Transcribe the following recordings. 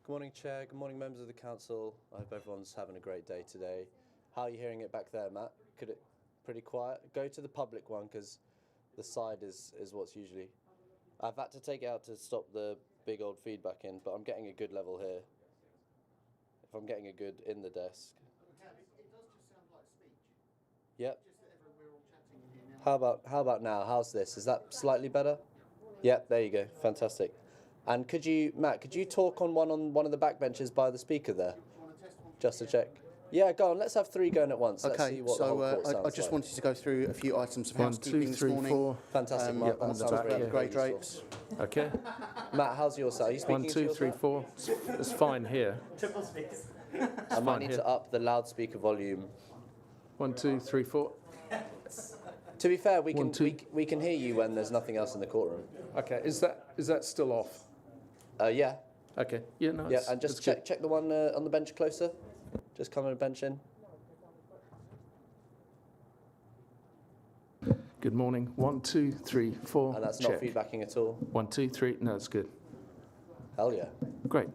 Good morning, Chair. Good morning, members of the council. I hope everyone's having a great day today. How are you hearing it back there, Matt? Could it pretty quiet? Go to the public one because the side is what's usually. I've had to take it out to stop the big old feedback in, but I'm getting a good level here. If I'm getting a good in the desk. It does just sound like speech. Yep. Just that we're all chatting in here now. How about now? How's this? Is that slightly better? Yep, there you go. Fantastic. And Matt, could you talk on one of the back benches by the speaker there? Do you want to test one? Just to check. Yeah, go on. Let's have three going at once. Let's see Okay, what the whole court sounds I just like. wanted to go through a few items of 1, housekeeping 2, this 3, morning. 4. Fantastic, Mark. On That the sounds back, very, grey very drapes. useful. Okay. Matt, how's your side? Are you speaking 1, to 2, yourself? 3, 4. It's fine here. I might need here. to up the loudspeaker volume. 1, 2, 3, 4. To be fair, we One, can two. we can hear you when there's nothing else in the courtroom. Okay. Is that still off? Yeah. Okay. Yeah. No. Yeah, it's- and just it's good. check the one on the bench closer. Just come on a bench in. Good morning. 1, 2, 3, 4. And that's check. not feedbacking at all. 1, 2, 3. No, it's good. Hell yeah. Great.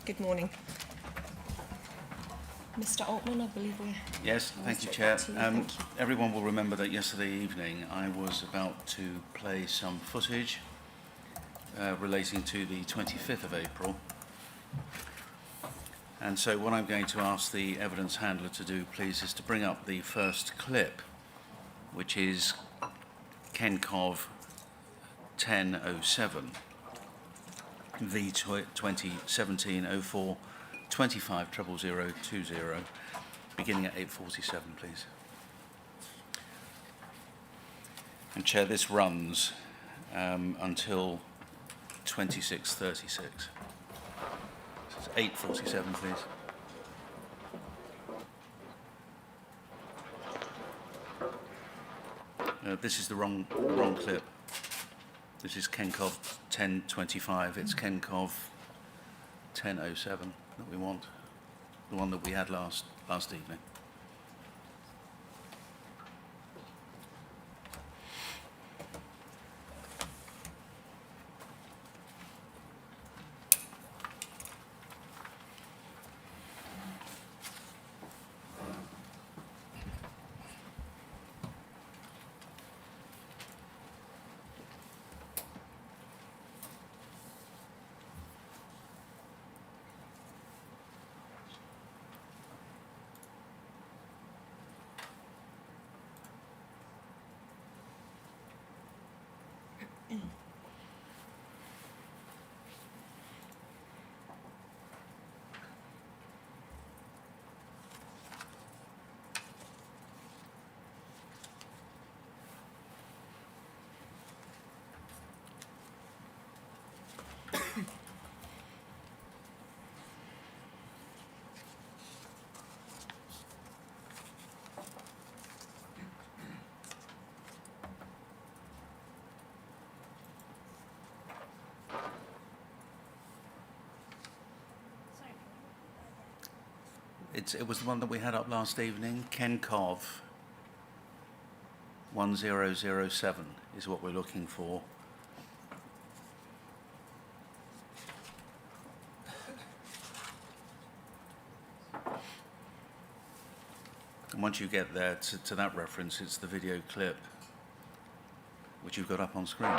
Good morning. Mr. Altman, I believe we're... Yes, thank you, Chair. Everyone will remember that yesterday evening I was about to play some footage relating to the 25th of April. And so what I'm going to ask the evidence handler to do, please, is to bring up the first clip, which is Kenkov 1007, V 2017-04 250020, beginning at 8:47, please. And Chair, this runs until 26:36. So it's 8:47, please. This is the wrong clip. This is Kenkov 1025. It's Kenkov 1007 that we want, the one that we had last evening. It was the one that we had up last evening. Kenkov 1007 is what we're looking for. And once you get there to that reference, it's the video clip which you've got up on screen.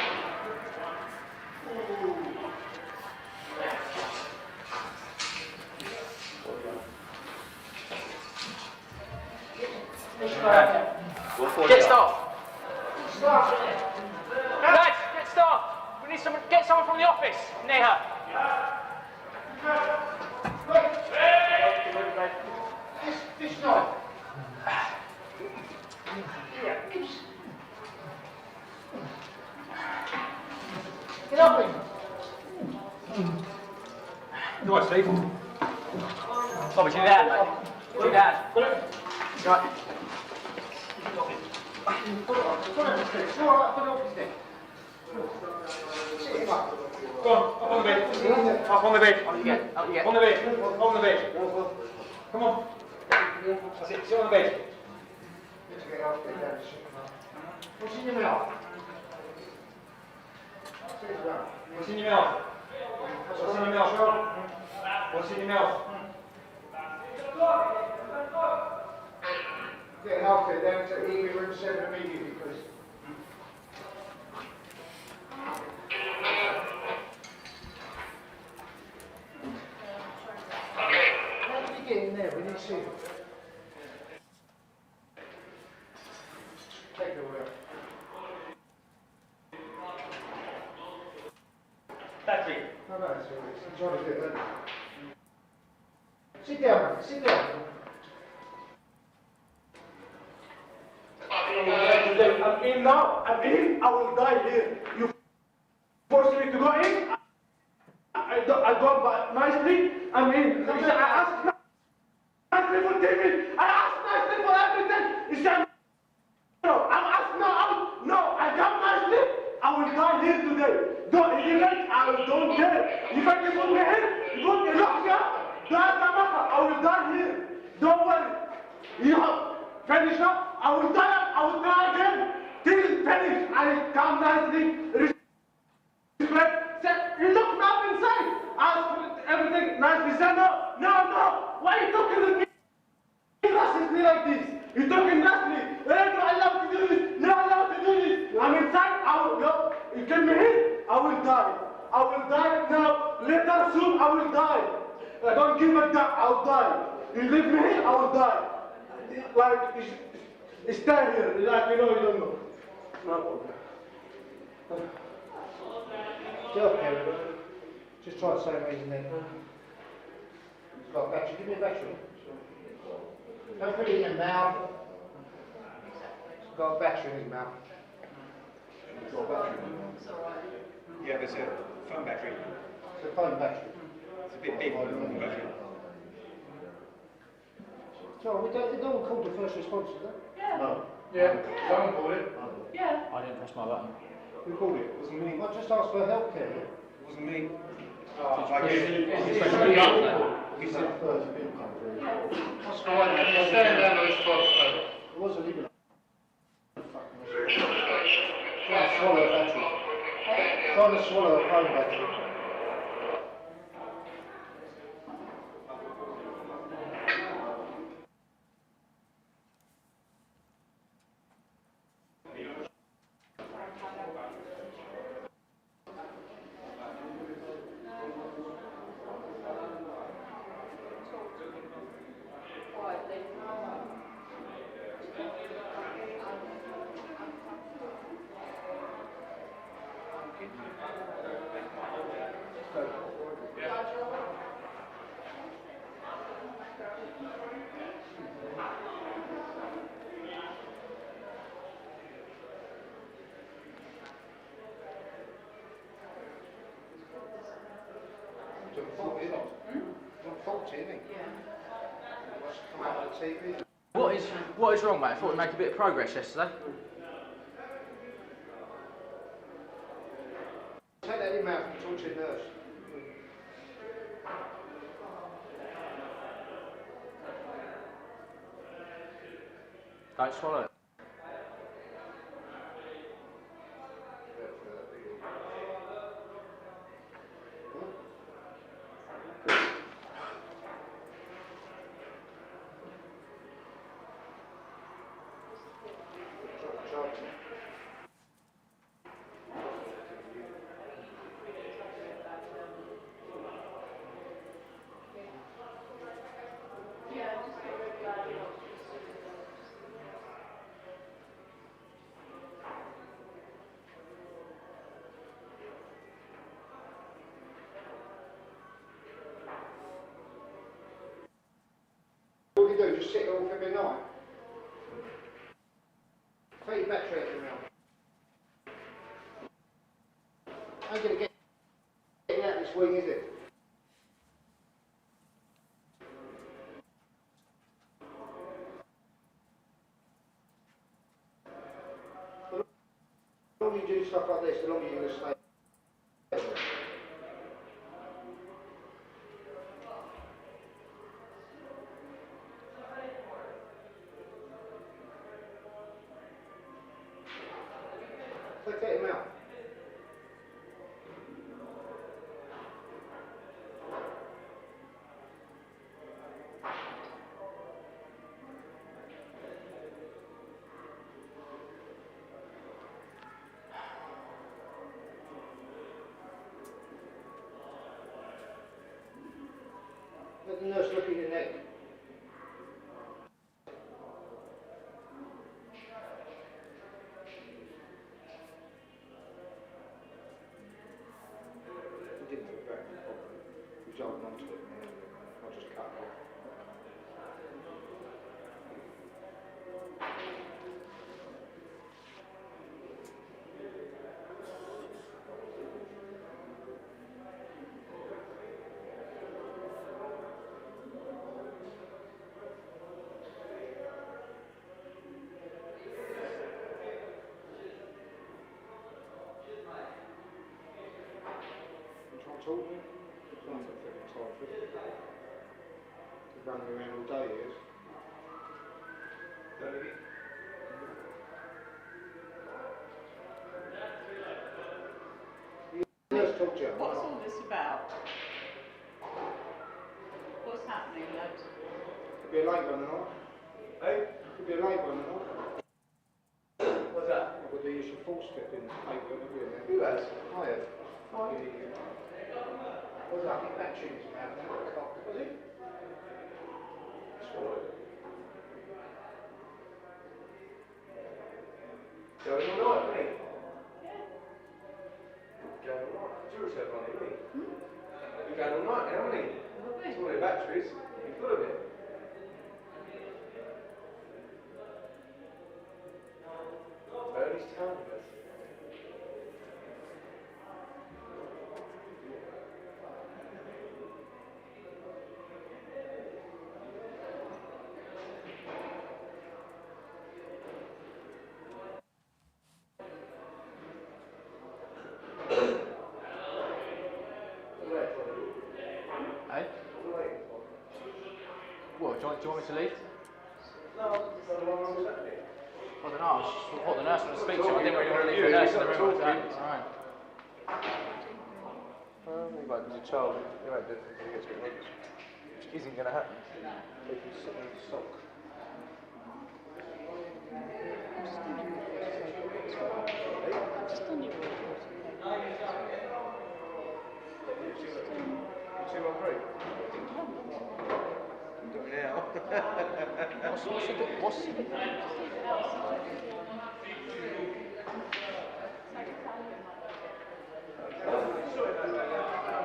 Get staff. Lads, get staff. We need someone. Get someone from the office. Neha. This night. Get up in. Do I, Steve? Bobby, sit down, mate. Sit down. Right. Put it on. Go on, up on the bed. Up on the bed. Up you get. Up you get. On the bed. On the bed. Come on. That's it. Sit on the bed. What's in your mouth? What's in your mouth? What's in your mouth? What's in your mouth? Get healthy, then to EV room 7 immediately, please. How did you get in there? We need to see it. Take it away. That's it. No, it's all right. I'm trying to do that. Sit down, mate. Sit down. I'm in now. I'm in. I will die here. You force me to go in. I don't nicely. I'm in. I asked nicely for TV. I asked nicely for everything. You said no. I'm asked no. No. I come nicely. I will die here today. Don't even. I don't care. You can put me in. You put me locked up. I will die here. Don't worry. You have finished up. I will die again. Till finish. I come nicely. Respect. Look up inside. Ask for everything. nicely. Say no, no, no. Why are you talking to me racistly like this? You're talking nicely. You're not allowed to do this. You're not allowed to do this. I'm inside. I will go. You get me here? I will die. I will die now. Later soon, I will die. I don't give a damn. I'll die. You leave me here, I will die. Like, stay here. Like, you don't know. No problem. Joe Perry, just try to say amazing then. It's got a battery. Give me a battery. Don't put it in your mouth. It's got a battery in his mouth. It's got a battery in it. It's all right. Yeah, there's a phone battery. It's a phone battery. It's a bit big for a phone battery. So we don't call the first responders, do they? Yeah. No. Yeah, someone called it. Yeah. I didn't press my button. Who called it? It wasn't me. I just asked for help care. It wasn't me. I guess guess Press the button. he said, That's fine. stand down on his phone. It wasn't even a fucking trying to swallow a battery. Trying to swallow a phone battery. What is wrong, mate? I thought we'd make a bit of progress yesterday. Take that in your mouth and talk to your nurse. Don't swallow it. What do you do? Just sit there all for the night? Take your battery out of your mouth. Ain't gonna get you out this week, is it? The longer you do stuff like this, the longer you're gonna stay. Take him out. Let the nurse look at your neck. Didn't look back. We jumped onto it and I just cut it off. Talk to me. Sounds like fucking tired for it. He's running around all day, he is. The nurse talked to you. What's all this about? Could be a late one or not. Hey? Could be a late one or not. What's that? With the use of force step in the paper, have you? Who has? I have. What's that? I think that tune's about now. Was it? Going all right, mate? Going all right. Do yourself on it, mate. You're going all right, haven't you? It's all the batteries. You're full of it. Early's telling us. Hey? What, do you want me to leave? No, I don't know what I'm saying. I don't know, I was just thought the nurse wanted to speak to you. I didn't really want to leave the nurse in the room. Alright. Like as a child, you might do it until you get to it, which isn't going to happen. They can sit in a sock.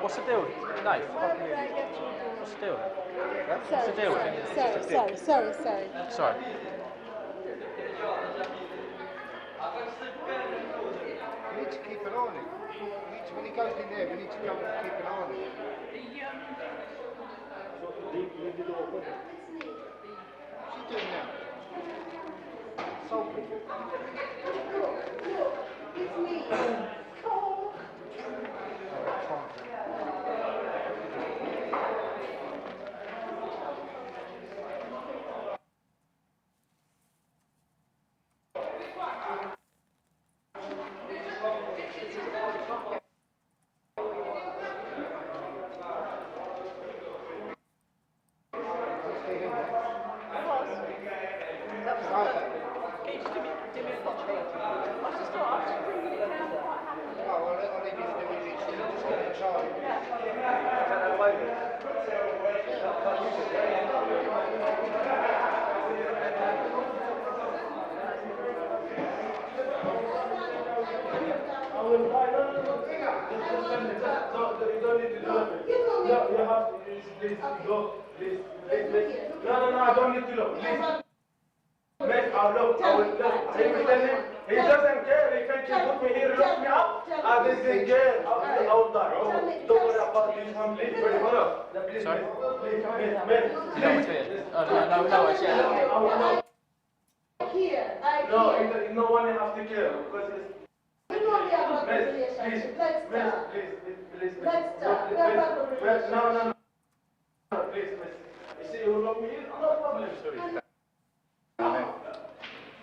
What's the deal, Dave? What's the deal? What's the deal with it? Sorry. We need to keep an eye on it. When he goes in there, we need to go and keep an eye on it. What's he doing now? Sulking. It's me. No, I don't need to look. Please. Mate, I'll look. I will look. He will tell him. He doesn't care. He can put me here, lock me up. I doesn't care. I will die. Don't worry about this one. Please, very well. Please, Sorry? please, mate. You don't want to hear? Oh, no, it's yeah. Here, No one has to care because it's. you know we are not in a Please, relationship. Let's start. please. Let's start. We are not in a relationship. No. Please. You see, you lock me in. No problem.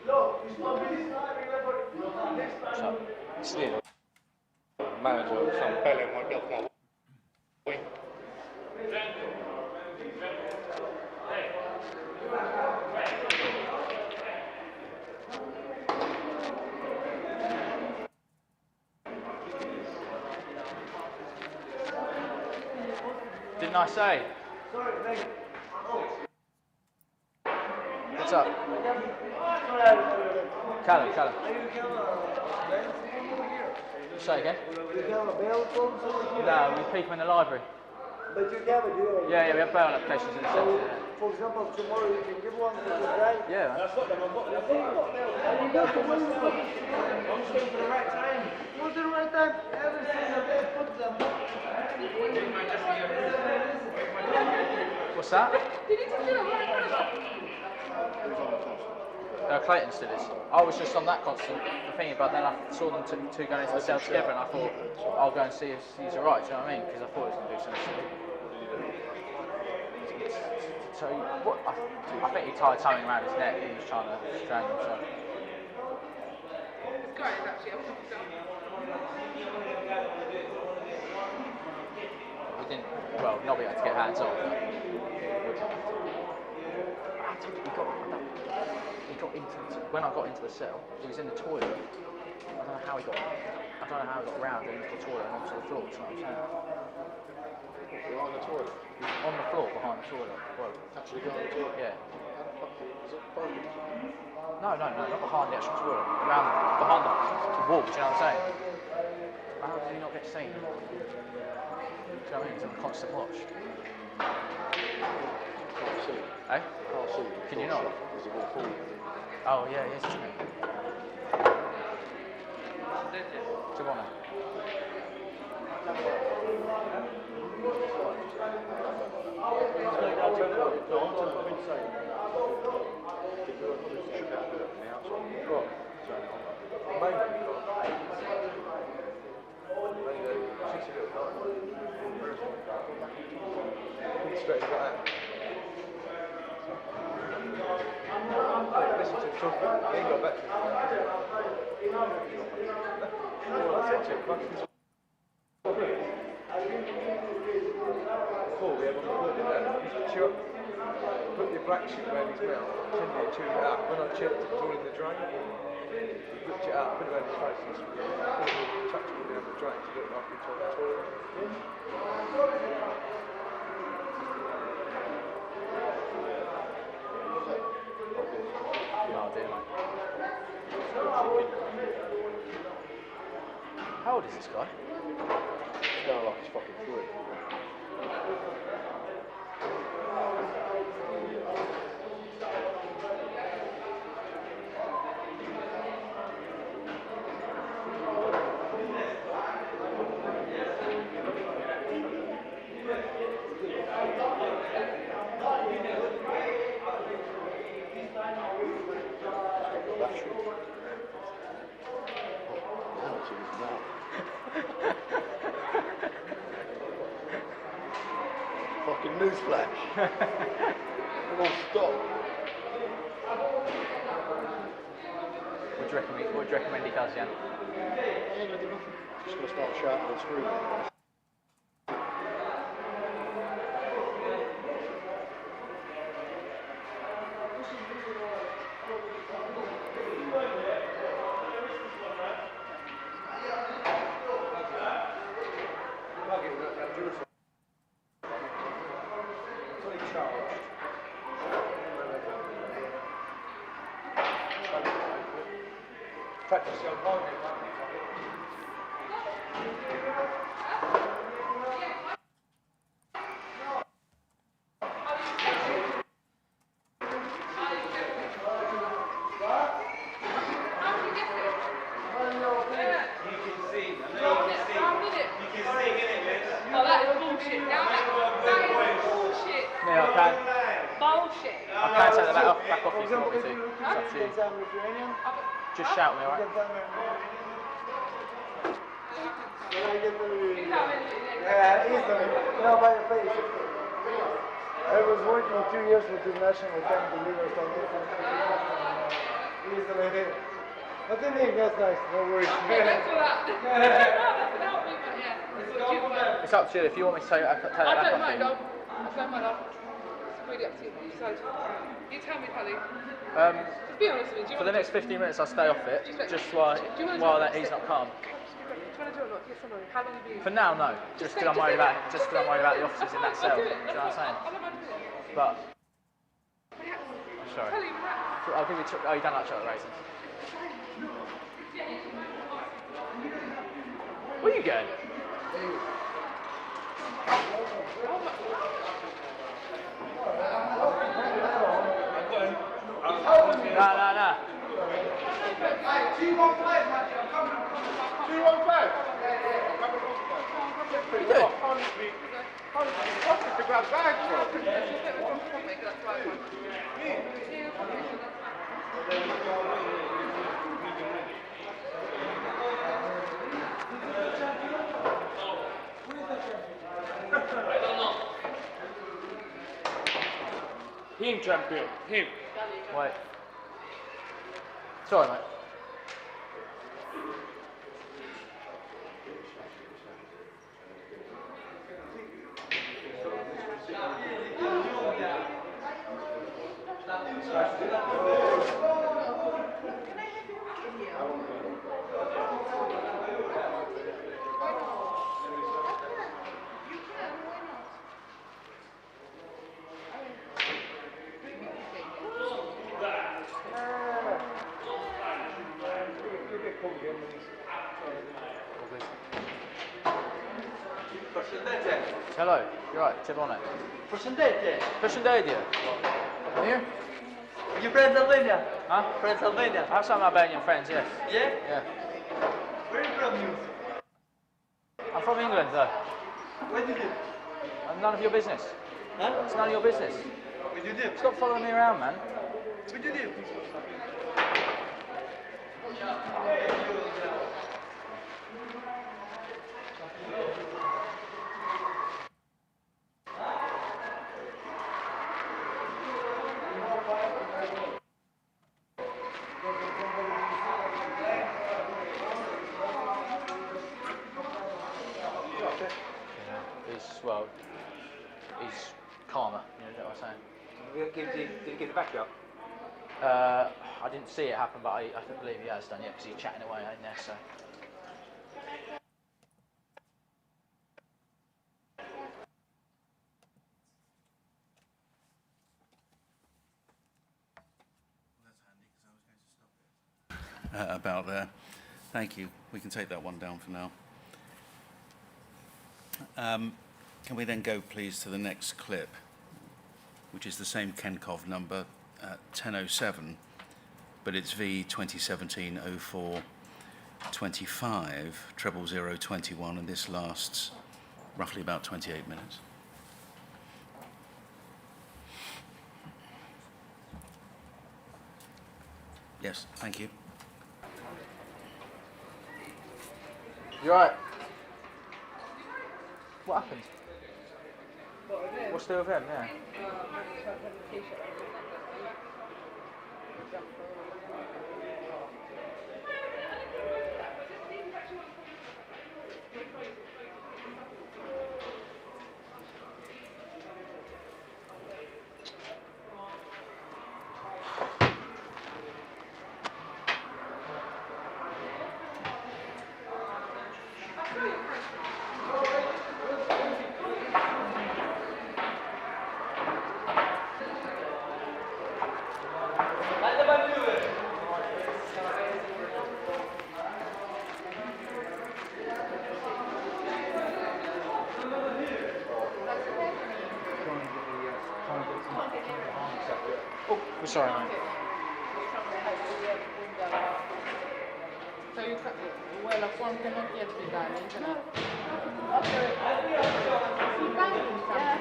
Look, it's not this time. Remember, next time. Still, manager, some pele might get one. Didn't I say? Sorry, mate. What's up? Callum. Say again? You have a bail form? No, we keep them in the library. But you have it here. Yeah, we have bail applications in the centre. So, Yeah. for example, tomorrow you can give one to the guy. Yeah. And you got to wait for it. I'm just waiting for the right time. What's the right time? Every single day, put them. What's that? Clayton still is. I was just on that constant thinking, but then I saw them two going into the cell together, and I thought I'll go and see if he's alright. Do you know what I mean? Because I thought he was going to do something silly. So what? I think he tied something around his neck. He was trying to strangle himself. This guy is actually up to himself. We didn't. Well, not be able to get hands on. But He got into when I got into the cell. He was in the toilet. I don't know how he got round into the toilet and onto the floor. You know what I'm saying? Behind the toilet. He was on the floor behind the toilet. Well, Actually behind the toilet. yeah. How the fuck was it broken? No, not behind the actual toilet. Behind the wall. Do you know what I'm saying? How did he not get seen? Do you know what I mean? He's on constant watch. Can't see. Eh? Can't see. Can you not? Because of all falling. Oh yeah, yes, isn't it? Giovanna. Straight like that. Listen to him talk. He ain't got back to before we have on the board in that, put your black sheet around his mouth, pretend you chew it out. When I checked it during the drain, he ripped it out, put it around his face, and chucked it down the drain to look like he tried to toilet. No idea, mate. How old is this guy? It's going like he's fucking 3. Fucking newsflash. Come on, stop. What do you recommend he does, Jan? Just gonna start shouting and screaming. Practice your body. Yeah, I can. Bullshit. I can take the back off if you want me to. It's up to you. Just shout me, alright? Yeah, easily. No, by your face. I was working 2 years with the national time to deliver some easily here. But then that's nice, no worries. Thanks for that. That helped me, but yeah. It's up to you. If you want me to take that back I off don't mind, you. I don't mind. It's really up to you. You decide. You tell me, Polly. Just be honest with me. For the next 15 minutes, I'll stay off it, just while he's not calm. Do you want to do it or not? Yes or no? How long have you been? For now, no. Just because I'm worried about the officers in that cell. I'll Do do it. you know what I'm saying? I don't mind doing it. But Relax. I'm sorry. Polly, relax. I'll give you. Oh, you don't like chocolate raisins? Where are you going? No. 215, man. I'm coming. 215. What are you doing? Honestly, to grab bags, bro. Him, champion. Him. Wait. Sorry, mate. Hello, you're right, tip on it. Proszę Here? You friends Albania? Huh? Friends Albania? I have some Albanian friends, yes. Yeah? Yeah. Where are you from, you? I'm from England, though. Where do you live? None of your business. Huh? It's none of your business. Where do you live? Stop following me around, man. Where do you live? He's calmer, you know what I'm saying? Did he get the battery up? I didn't see it happen, but I believe he has done, yeah, because he's chatting away in there, so. About there. Thank you. We can take that one down for now. Can we then go, please, to the next clip, which is the same Kenkov number, 1007, but it's V 2017-04-25, 00021, and this lasts roughly about 28 minutes. Yes, thank you. You're right. What happened? What's to do with him, yeah? Oh, we're sorry, mate. So you can, well, a form cannot yet be done, isn't it?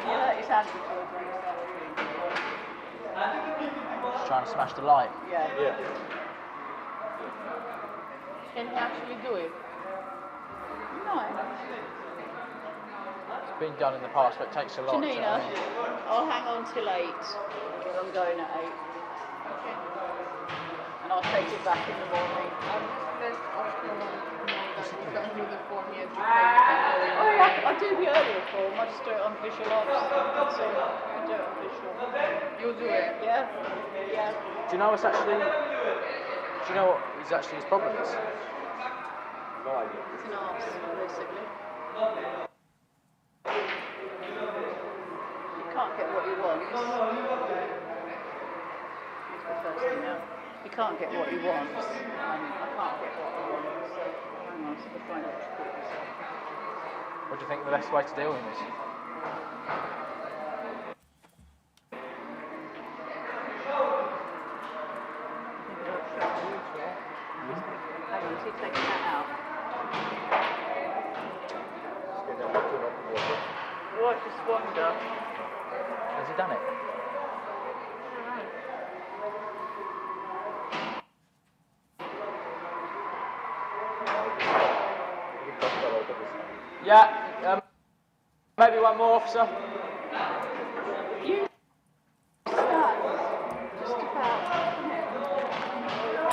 Yeah, it's had before. Just trying to smash the light. Yeah. Can he actually do it? No. It's been done in the past, but it takes a lot. Janina, I'll hang on till 8, because I'm going at 8. Okay. And I'll take it back in the morning. There's also one that you don't do the form yet. Oh yeah, I do the earlier form, I just do it on visual ops. That's all. I do it on visual. You'll do it? Yeah. Yeah. Do you know what's actually? Do you know what is actually his problem is? It's an arse, basically. You can't get what he wants. That's the first thing now. He can't get what he wants, and I can't get what I want. So hang on, so we'll find out what to put this on. What do you think the best way to deal with this? Hang on, keep taking that out. Oh, I just wonder. Has he done it? Yeah, maybe one more, officer. You stand just about.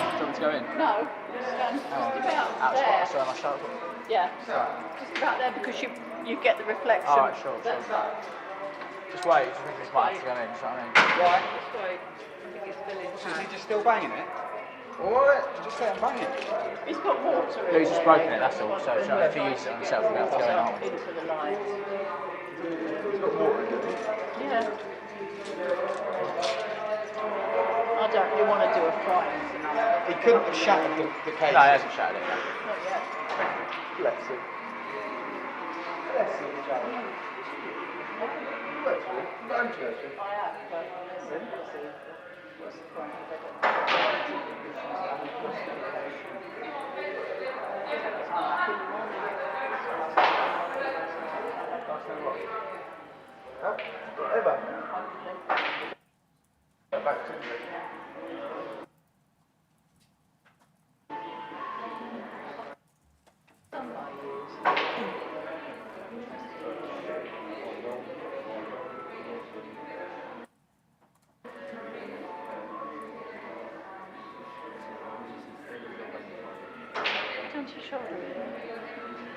Do you want me to go in? No, you stand just about there. Outside, sorry, my shoulder. Yeah, just about there because you get the reflection. All right, sure. That's right. Just wait, just think this might have to go in, do you know what I mean? Right. Just wait. I think it's still in So is he hand. just still banging it? Alright. Just let him bang it. He's got water in Yeah, he's just there. broken it, that's all. So if he uses it on himself, we'll be able to go in, aren't we? Into the light. He's got water in it. Yeah. I don't really want to do a frightened tonight. He couldn't have shattered the cage. No, he hasn't shattered it. Not yet. Bless him. Bless him, Joe. Bless him. Not interested. I have, but listen, what's the point of it? Huh? Whatever. Back to me. Don't you shoulder it?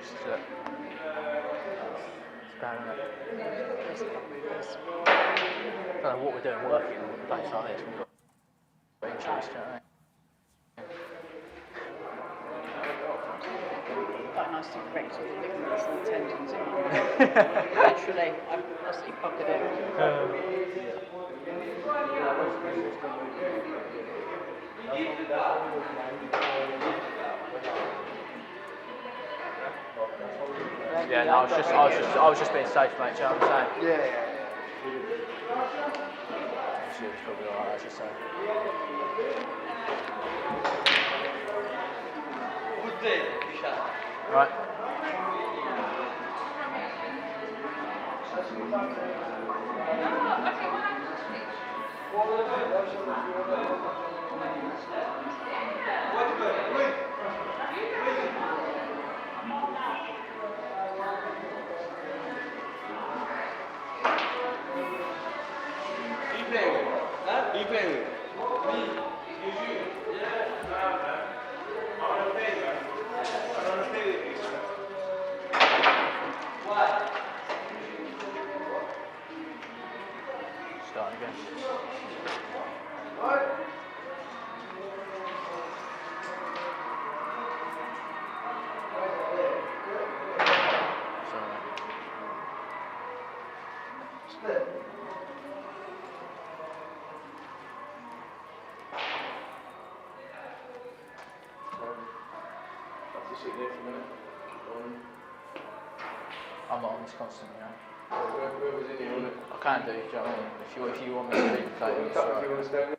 Just, it's bad, isn't it? I don't know what we're doing working in a place like this. We've got injuries, do you know what I mean? Quite nice to correct all the ligaments and tendons in my literally, I've mostly pocket it. Yeah, no, I was just being safe, mate. Do you know what I'm saying? Yeah. She was probably alright, as you say. Right. Starting again. I'm not on this constantly, you know. Where was it here, wasn't it? I can do, do you know what I mean? If you want me to leave the play, it's If you alright. want to stand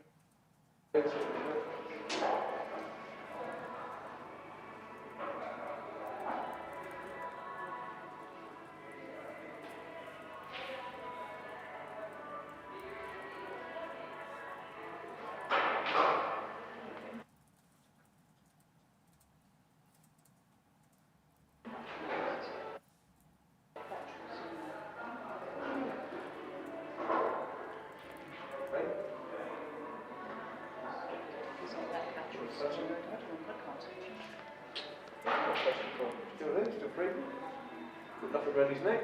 there. Still free. Got nothing around his neck.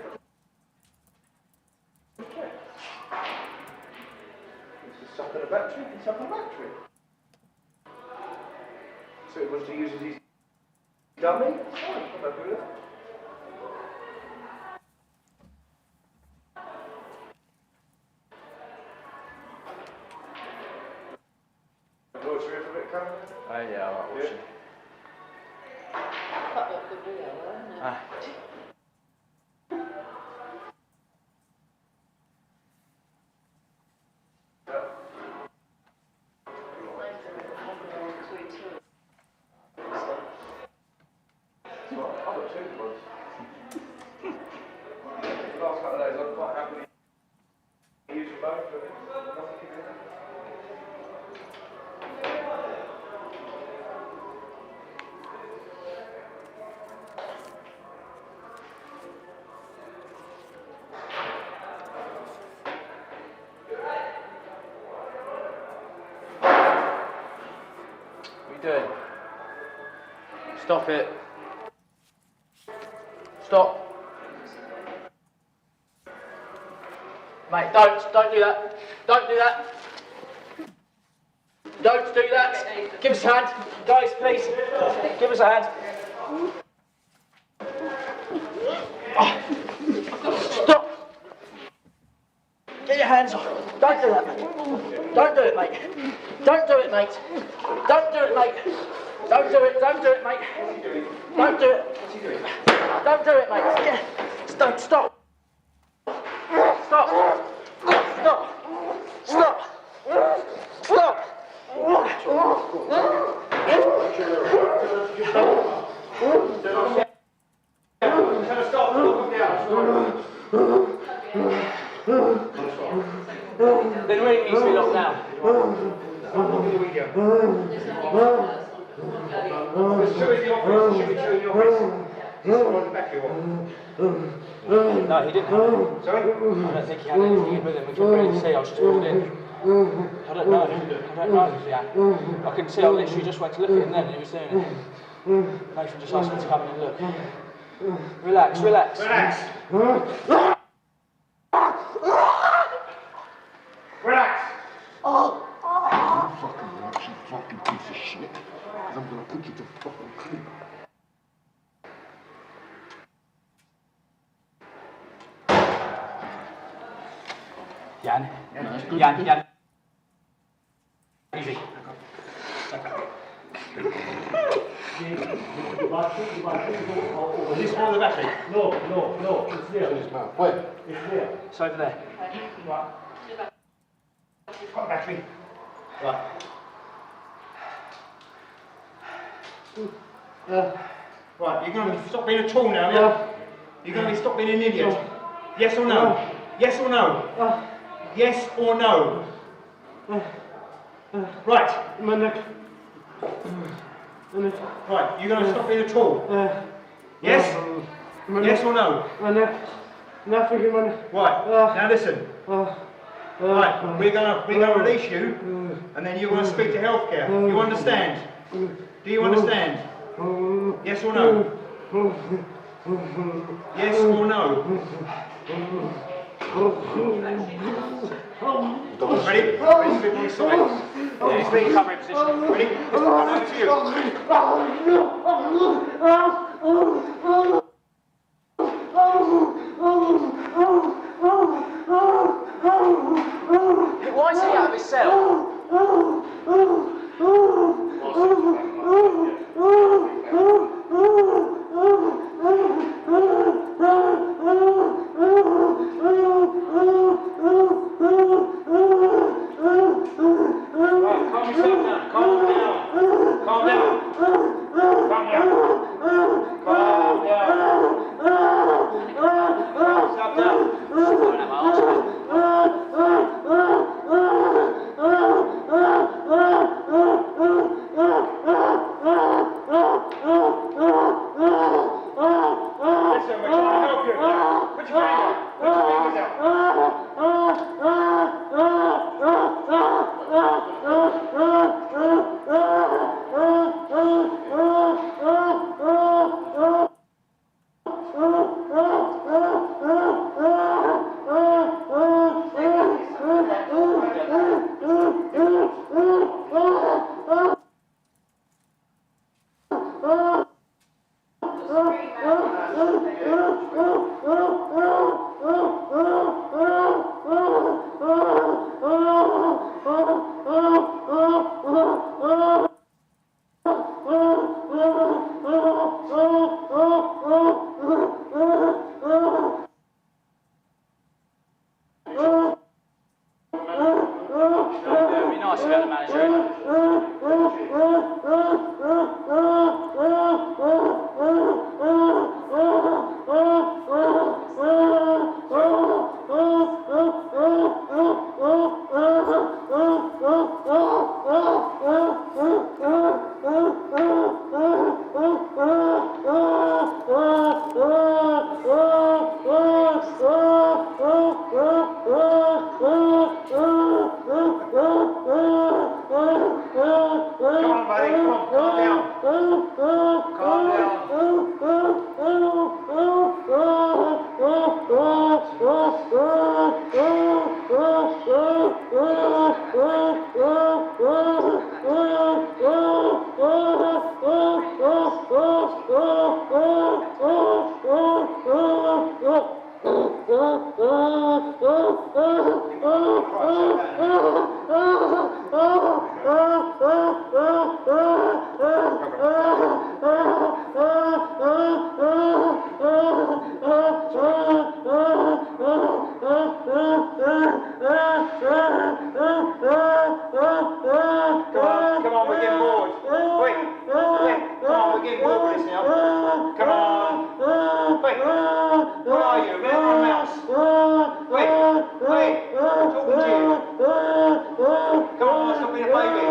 Okay. He's just sucking a battery. He's sucking a battery. So he wants to use his dummy? Fine, I'm happy with that. Watch here for a bit, Cameron? Yeah, alright, watching. Cut off the wall, isn't it? Last couple of days, I'm quite happy to use them both, but nothing can do that. What are you doing? Stop it. Stop. Mate, don't do that. Don't do that. Don't do that. Give us a hand. Guys, please. Give us a hand. Stop. Get your hands off. Don't do that, mate. Don't do it, mate. Don't do it, mate. Don't do it, mate. Don't do it. Don't do it, mate. Don't do it. Don't do it, mate. Yeah. Stop. Stop. Stop. Stop. Stop. Stop. Then really needs to be locked down. No, he didn't. Sorry? I don't think he had anything with him. We can really see. I was just pulled in. I don't know if he had. I couldn't see. I literally just went to look at him then and he was doing it. Nathan just asked me to come in and look. Relax, relax. Relax. Relax. Oh. You fucking relax, you fucking piece of shit. Because I'm going to put you to fucking sleep. Jan. Jan. Easy. Is this one of the battery? No. It's there. Where? It's there. It's over there. Right. Got a battery. Right. Right, you're going to stop being a tool now, yeah? You're going to stop being an idiot. Yes or no? Yes or no? Yes or no? Right. My neck. Right, you're going to stop being a tool. Yes? Yes or no? My neck. Nothing in my neck. Right, now listen. Right, we're going to release you, and then you're going to speak to healthcare. You understand? Do you understand? Yes or no? Yes or no? Ready? Ready to be police side? Yeah, he's being covering position. Ready? Let's come over to you. Why is he out of his cell? Calm yourself down. Calm down. Calm down. Calm down. Calm down. Calm yourself down. Listen, we're trying to help you. Put your finger out. Put your fingers out. Come on, we're getting bored. Wait, come on, we're getting bored with this now. Come on. Wait, where are you? Where's my mouse? Wait, talking to you. Come on, stop being a baby.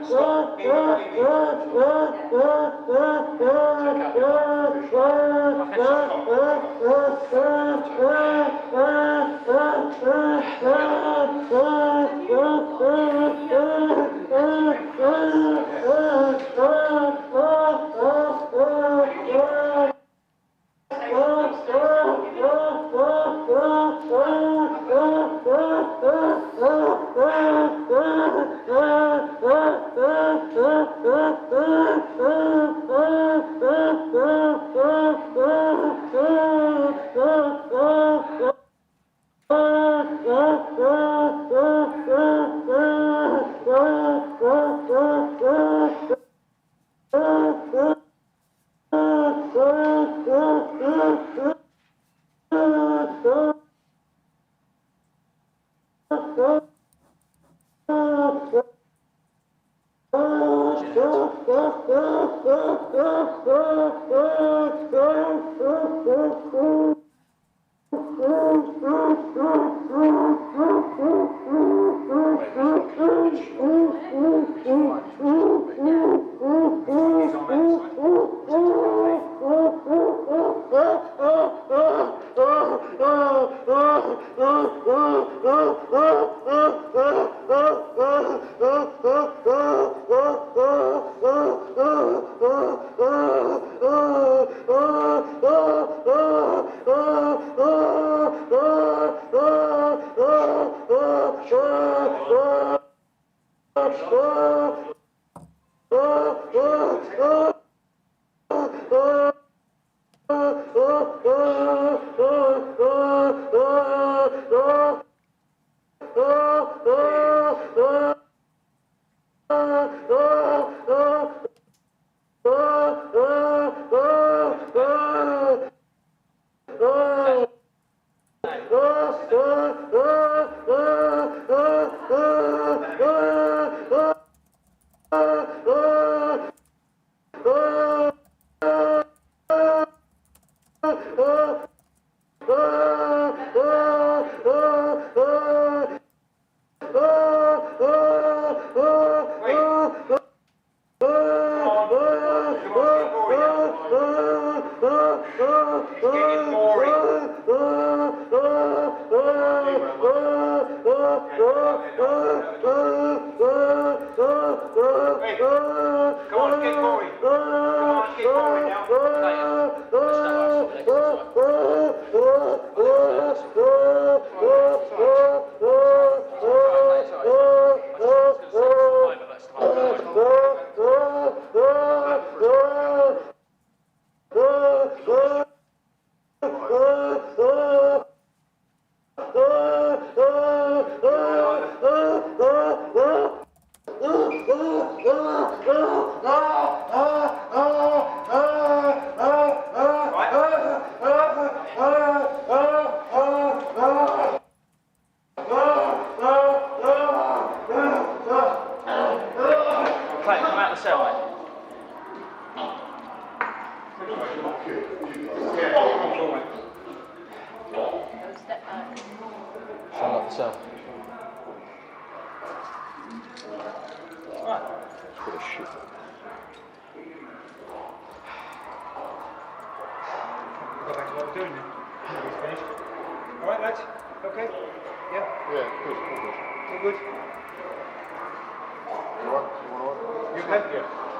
Stop being a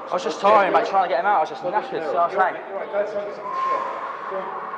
I was just tiring, mate, trying to get him out. I was just knackered, so I was saying. Right, go outside, get some fresh air. Go on.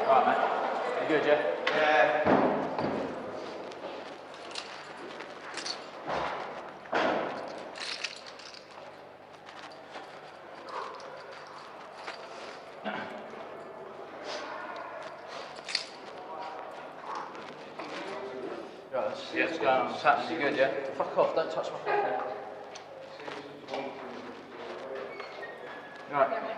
Right, mate. You good, yeah? Yeah. Right, let's see what's going on. What's happening? You good, yeah? Fuck off, don't touch my fucking... Right.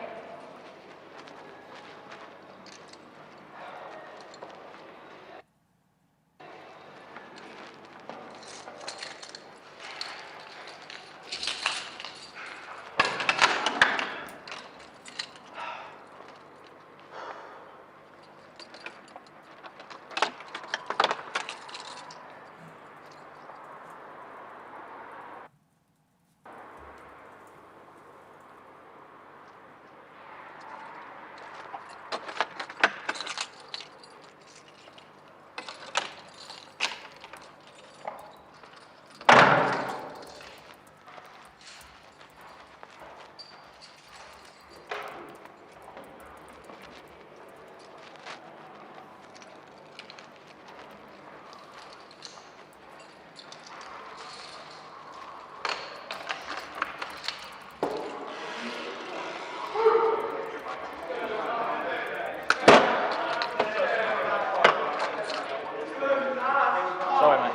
Sorry, mate.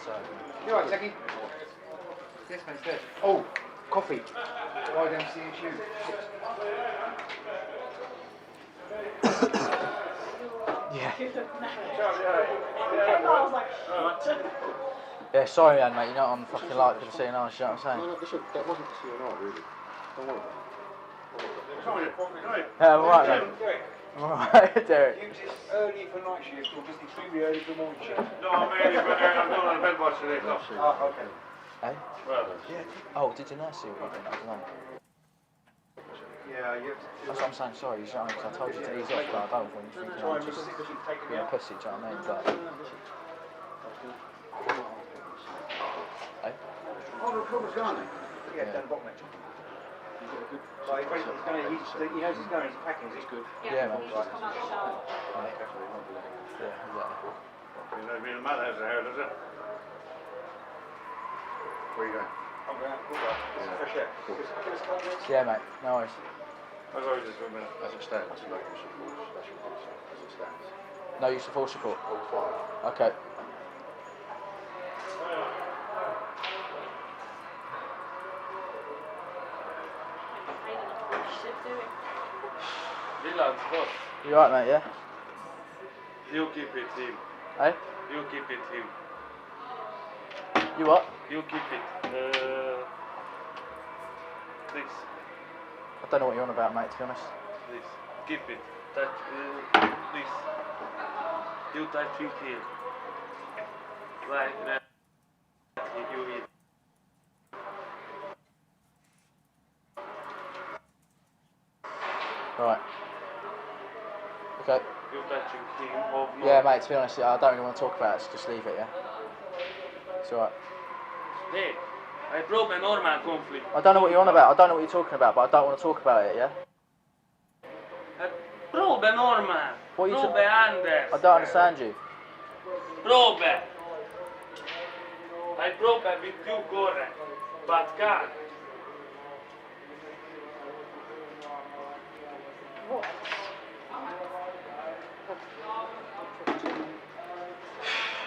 Sorry. You alright, Techie? Yes, mate, good. Oh, coffee. YMCHU. Yeah. Yeah, sorry, man, mate. You know what I'm fucking like for the CNR, you know what I'm saying? No, listen, that wasn't the CNR, really. Don't worry about it. Yeah, I'm alright, mate. I'm alright, Derek. It's early for night shift or just extremely early for morning shift? No, I'm early, but I'm not on a bed watch today. Oh, okay. Eh? Well, Oh, did you nurse see what you did? I don't know. Yeah, you That's what I'm saying, sorry, you know, because I told you to ease off, but I don't want you thinking I'm just being a pussy, do you know what I mean? But, eh? Oh, the cover's gone. Yeah. Down the bottom, mate. Like, he's going, he knows he's going, he's packing, is he? Good. Yeah, man. Right. Right. Yeah, exactly. you know, being a man has a hair, does it? Where are you going? I'm going out, fresh air. Yeah, mate, no worries. I'll go just for a minute. As it stands, no use of force. That's your policy. As it stands. No use of force support? All fire. Okay. Relax, boss. You alright, mate, yeah? You keep it, him. Eh? You keep it, him. You what? You keep it. Please, I don't know what you're on about, mate, to be honest. please. Keep it. Touch, please. You touch it here. Right now. You eat. Right. Okay. You touching him of no. Yeah, mate, to be honest, I don't really want to talk about it, so just leave it, yeah? It's alright. Hey, I broke a normal conflict. I don't know what you're on about, I don't know what you're talking about, but I don't want to talk about it, yeah? Probe Norman. What are you Probe ta- Anders. I don't understand you. Probe. I probe with you correct. But can't. What?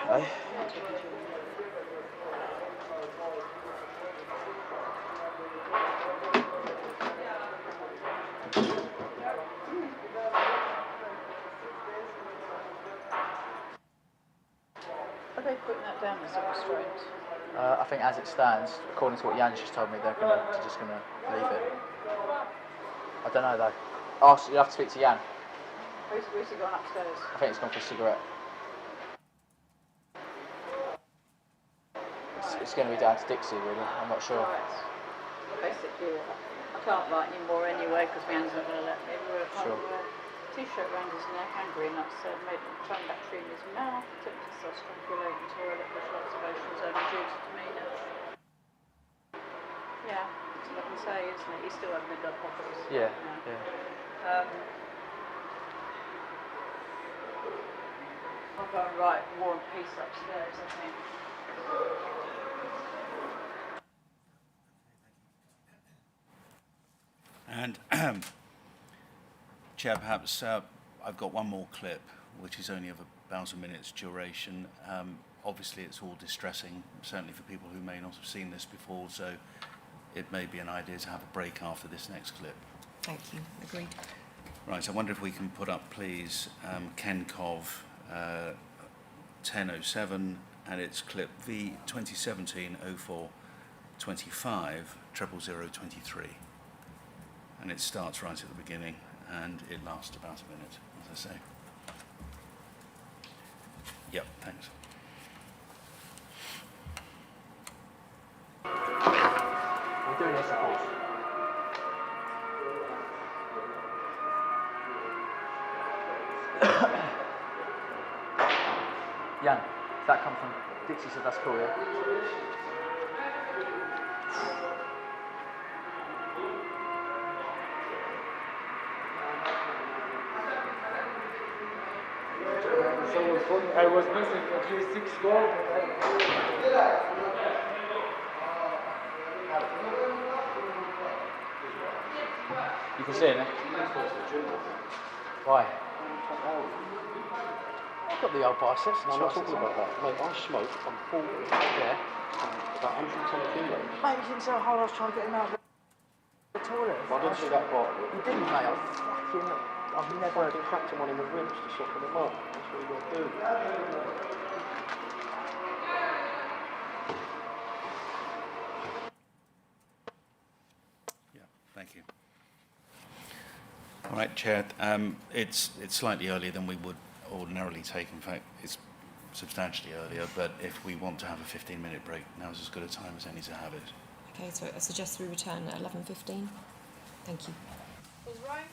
Hey? Are they putting that down as a restraint? I think as it stands, according to what Jan's just told me, they're just gonna leave it. I don't know though. Ask, you have to speak to Jan. Where's he gone upstairs? I think he's gone for a cigarette. It's going to be down to Dixie, really. I'm not sure. Basically, I can't write anymore anyway because my hand's not going to let me. Sure. T-shirt round his neck, angry and upset, made a phone battery in his mouth, attempted to self-strangulate and toilet, visual observations, only duty to me now. Yeah, that's all I can say, isn't it? He's still having a gut pockets. Yeah, yeah. I'll go and write War and Peace upstairs, I think. And Chair, perhaps I've got one more clip, which is only of about a minute's duration. Obviously, it's all distressing, certainly for people who may not have seen this before, so it may be an idea to have a break after this next clip. Thank you. Agreed. Right, I wonder if we can put up, please, Ken Cov 1007, and it's clip V 2017-04-25 00023. And it starts right at the beginning, and it lasts about a minute, as I say. Yep, thanks. We're doing this, of course. Jan, that come from Dixie said that's cool, yeah? Someone told me I was missing at least 6 goals. You can see it, eh? Why? I've got the old biceps. No, I'm not talking about that. Mate, I smoke, I'm 40. Yeah. About 110 kilos. Mate, you didn't see how hard I was trying to get him out of the toilet. Well, I didn't see that part of it. You didn't, mate. I've never... Fucking cracked him one in the ribs to soften him up. That's what you got to do. Yeah, thank you. All right, Chair. It's slightly earlier than we would ordinarily take. In fact, it's substantially earlier. But if we want to have a 15-minute break, now's as good a time as any to have it. Okay, so I suggest we return at 11:15. Thank you. Was right.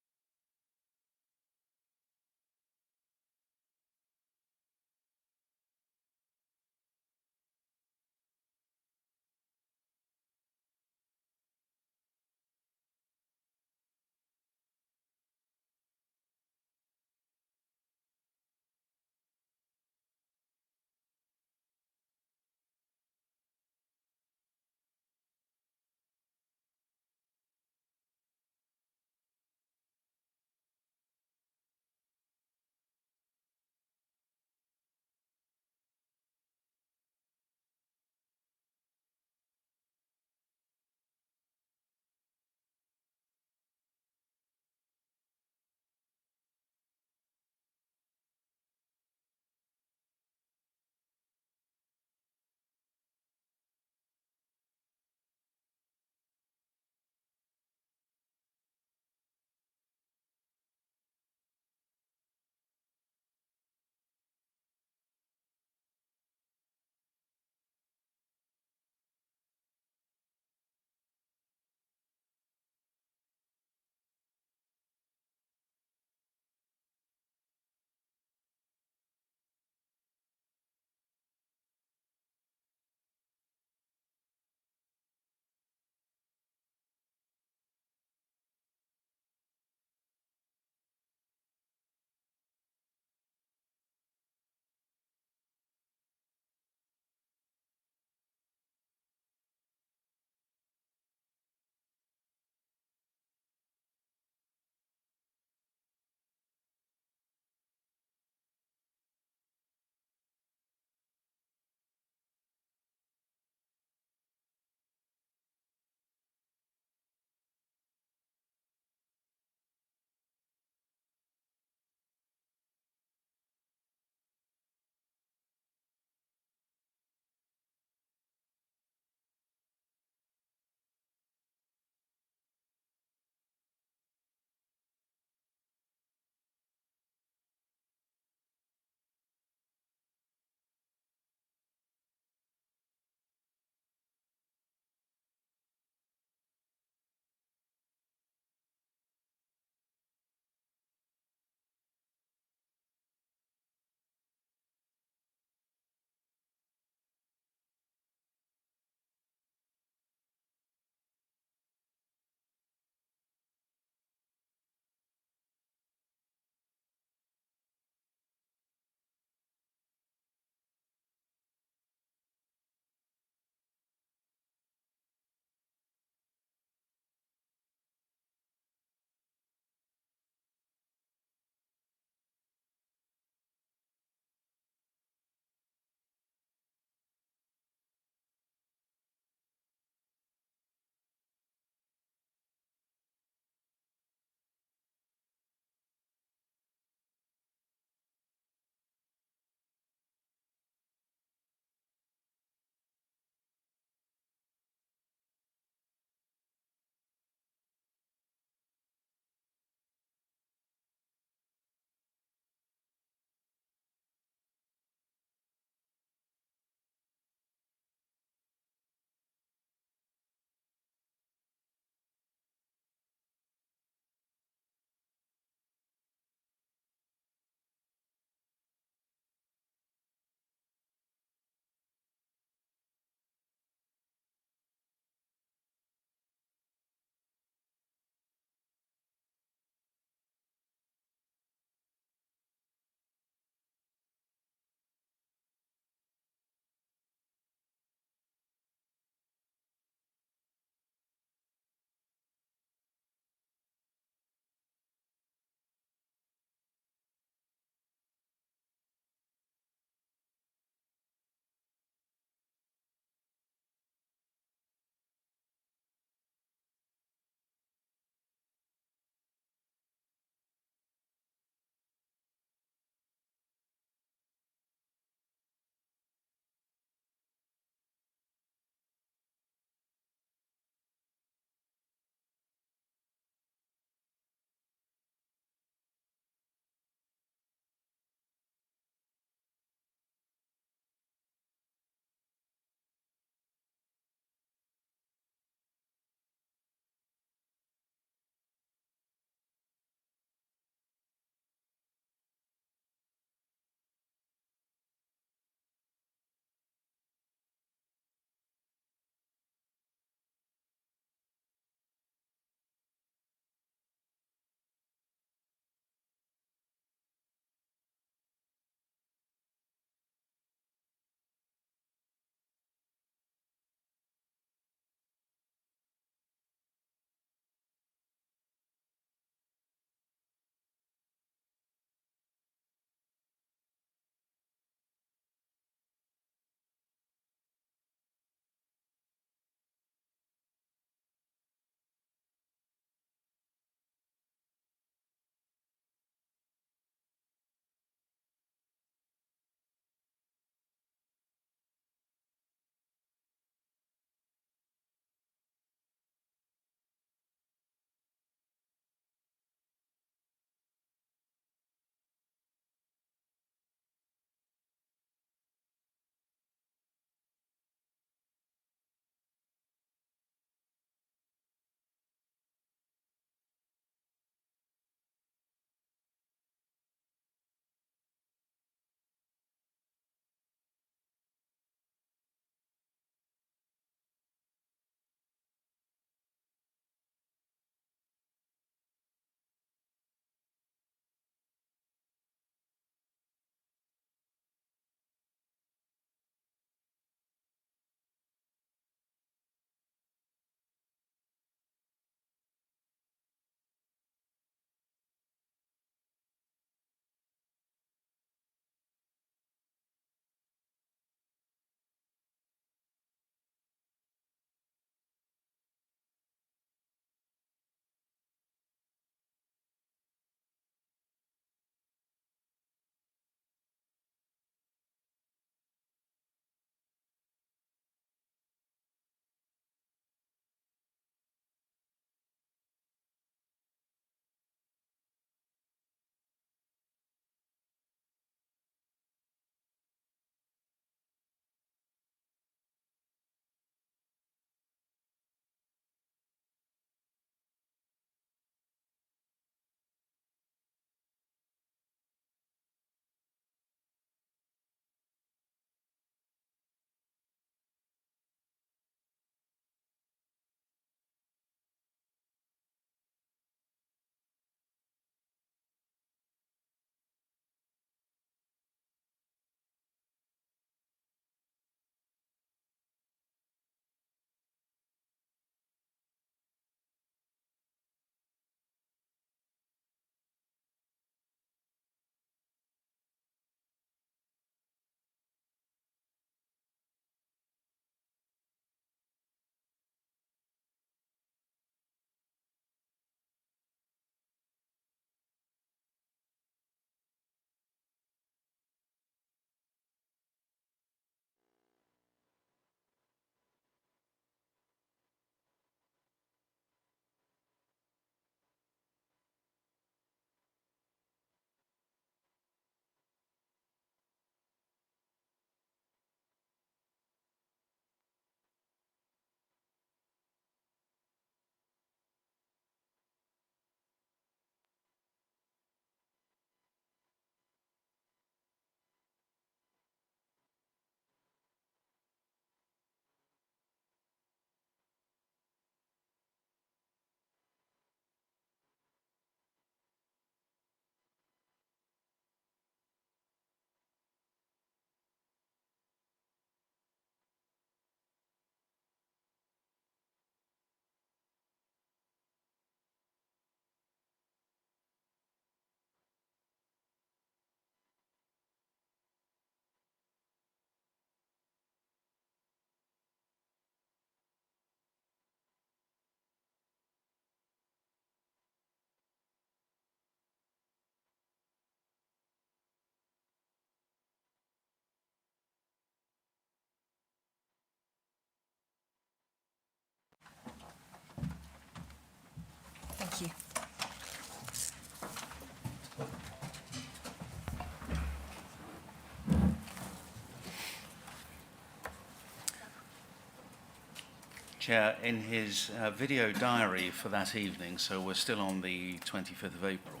Chair, in his video diary for that evening, so we're still on the 25th of April,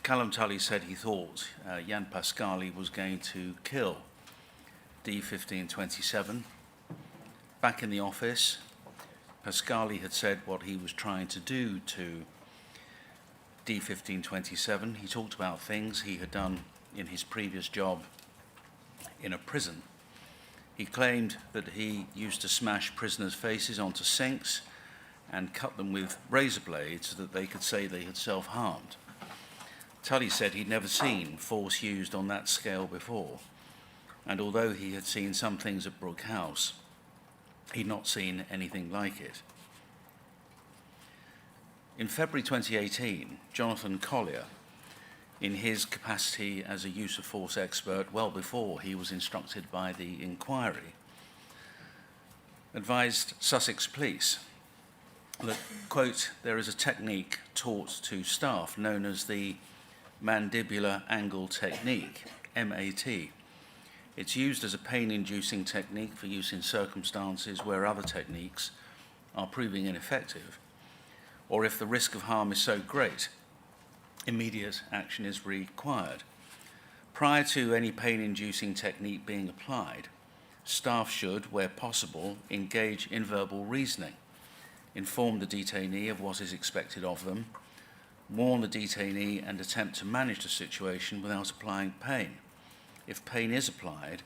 Callum Tully said he thought Jan Pascali was going to kill D1527. Back in the office, Pascali had said what he was trying to do to D1527. He talked about things he had done in his previous job in a prison. He claimed that he used to smash prisoners' faces onto sinks and cut them with razor blades so that they could say they had self-harmed. Tully said he'd never seen force used on that scale before, and although he had seen some things at Brook House, he'd not seen anything like it. In February 2018, Jonathan Collier, in his capacity as a use of force expert well before he was instructed by the inquiry, advised Sussex Police that, quote, there is a technique taught to staff known as the mandibular angle technique, MAT. It's used as a pain-inducing technique for use in circumstances where other techniques are proving ineffective, or if the risk of harm is so great, immediate action is required. Prior to any pain-inducing technique being applied, staff should, where possible, engage in verbal reasoning, inform the detainee of what is expected of them, warn the detainee and attempt to manage the situation without applying pain. If pain is applied,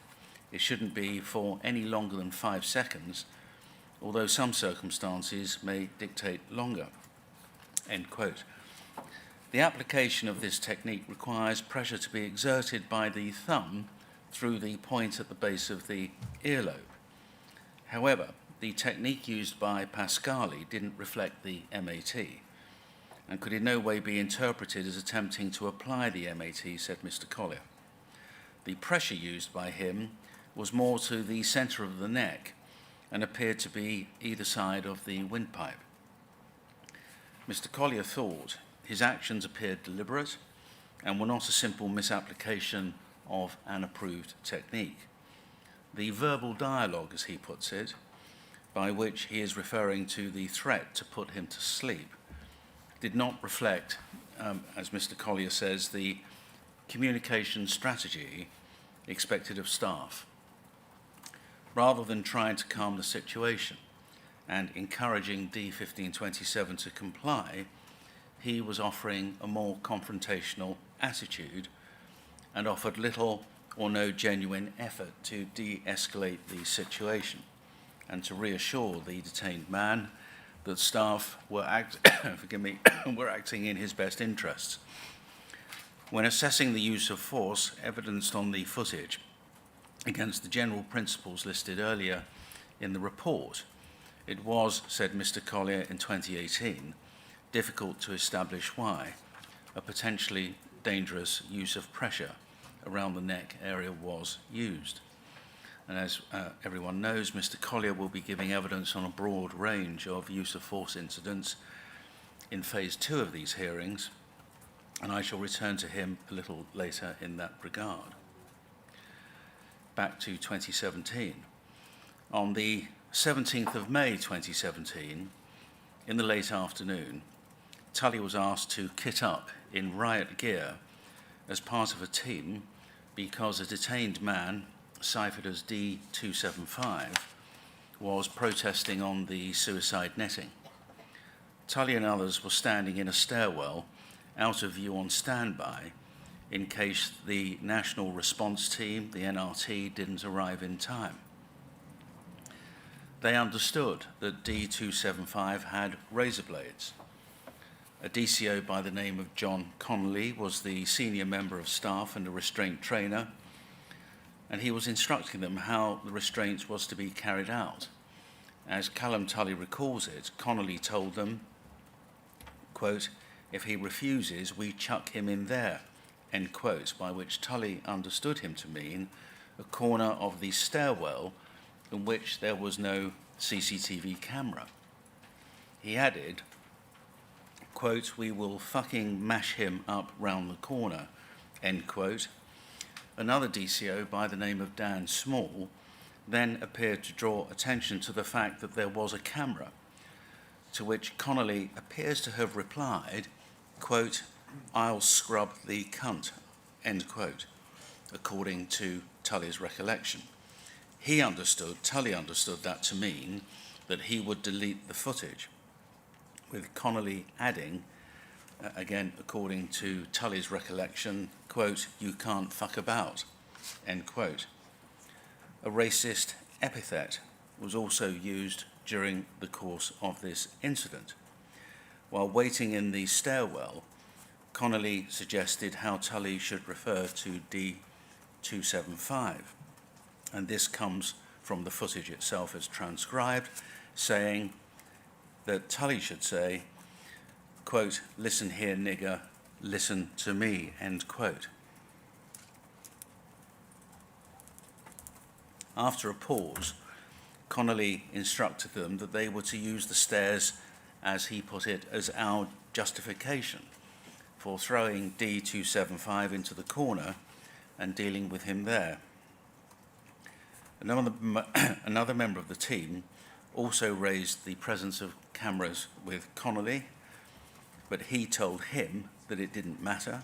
it shouldn't be for any longer than 5 seconds, although some circumstances may dictate longer. End quote. The application of this technique requires pressure to be exerted by the thumb through the point at the base of the earlobe. However, the technique used by Pascali didn't reflect the MAT and could in no way be interpreted as attempting to apply the MAT, said Mr. Collier. The pressure used by him was more to the centre of the neck and appeared to be either side of the windpipe. Mr. Collier thought his actions appeared deliberate and were not a simple misapplication of an approved technique. The verbal dialogue, as he puts it, by which he is referring to the threat to put him to sleep, did not reflect, as Mr. Collier says, the communication strategy expected of staff. Rather than trying to calm the situation and encouraging D1527 to comply, he was offering a more confrontational attitude and offered little or no genuine effort to de-escalate the situation and to reassure the detained man that staff were were acting in his best interests. When assessing the use of force evidenced on the footage against the general principles listed earlier in the report, it was, said Mr. Collier in 2018, difficult to establish why a potentially dangerous use of pressure around the neck area was used. And as everyone knows, Mr. Collier will be giving evidence on a broad range of use of force incidents in phase 2 of these hearings, and I shall return to him a little later in that regard. Back to 2017. On the 17th of May 2017, in the late afternoon, Tully was asked to kit up in riot gear as part of a team because a detained man, ciphered as D275, was protesting on the suicide netting. Tully and others were standing in a stairwell out of view on standby in case the National Response Team, the NRT, didn't arrive in time. They understood that D275 had razor blades. A DCO by the name of John Connolly was the senior member of staff and a restraint trainer, and he was instructing them how the restraint was to be carried out. As Callum Tully recalls it, Connolly told them, quote, if he refuses, we chuck him in there, end quote, by which Tully understood him to mean a corner of the stairwell in which there was no CCTV camera. He added, quote, we will fucking mash him up round the corner, end quote. Another DCO by the name of Dan Small then appeared to draw attention to the fact that there was a camera, to which Connolly appears to have replied, quote, "I'll scrub the cunt," end quote, according to Tully's recollection. Tully understood that to mean that he would delete the footage, with Connolly adding, again according to Tully's recollection, quote, "You can't fuck about," end quote. A racist epithet was also used during the course of this incident. While waiting in the stairwell, Connolly suggested how Tully should refer to D275, and this comes from the footage itself as transcribed, saying that Tully should say, quote, "Listen here, nigger, listen to me," end quote. After a pause, Connolly instructed them that they were to use the stairs, as he put it, as our justification for throwing D275 into the corner and dealing with him there. Another member of the team also raised the presence of cameras with Connolly, but he told him that it didn't matter.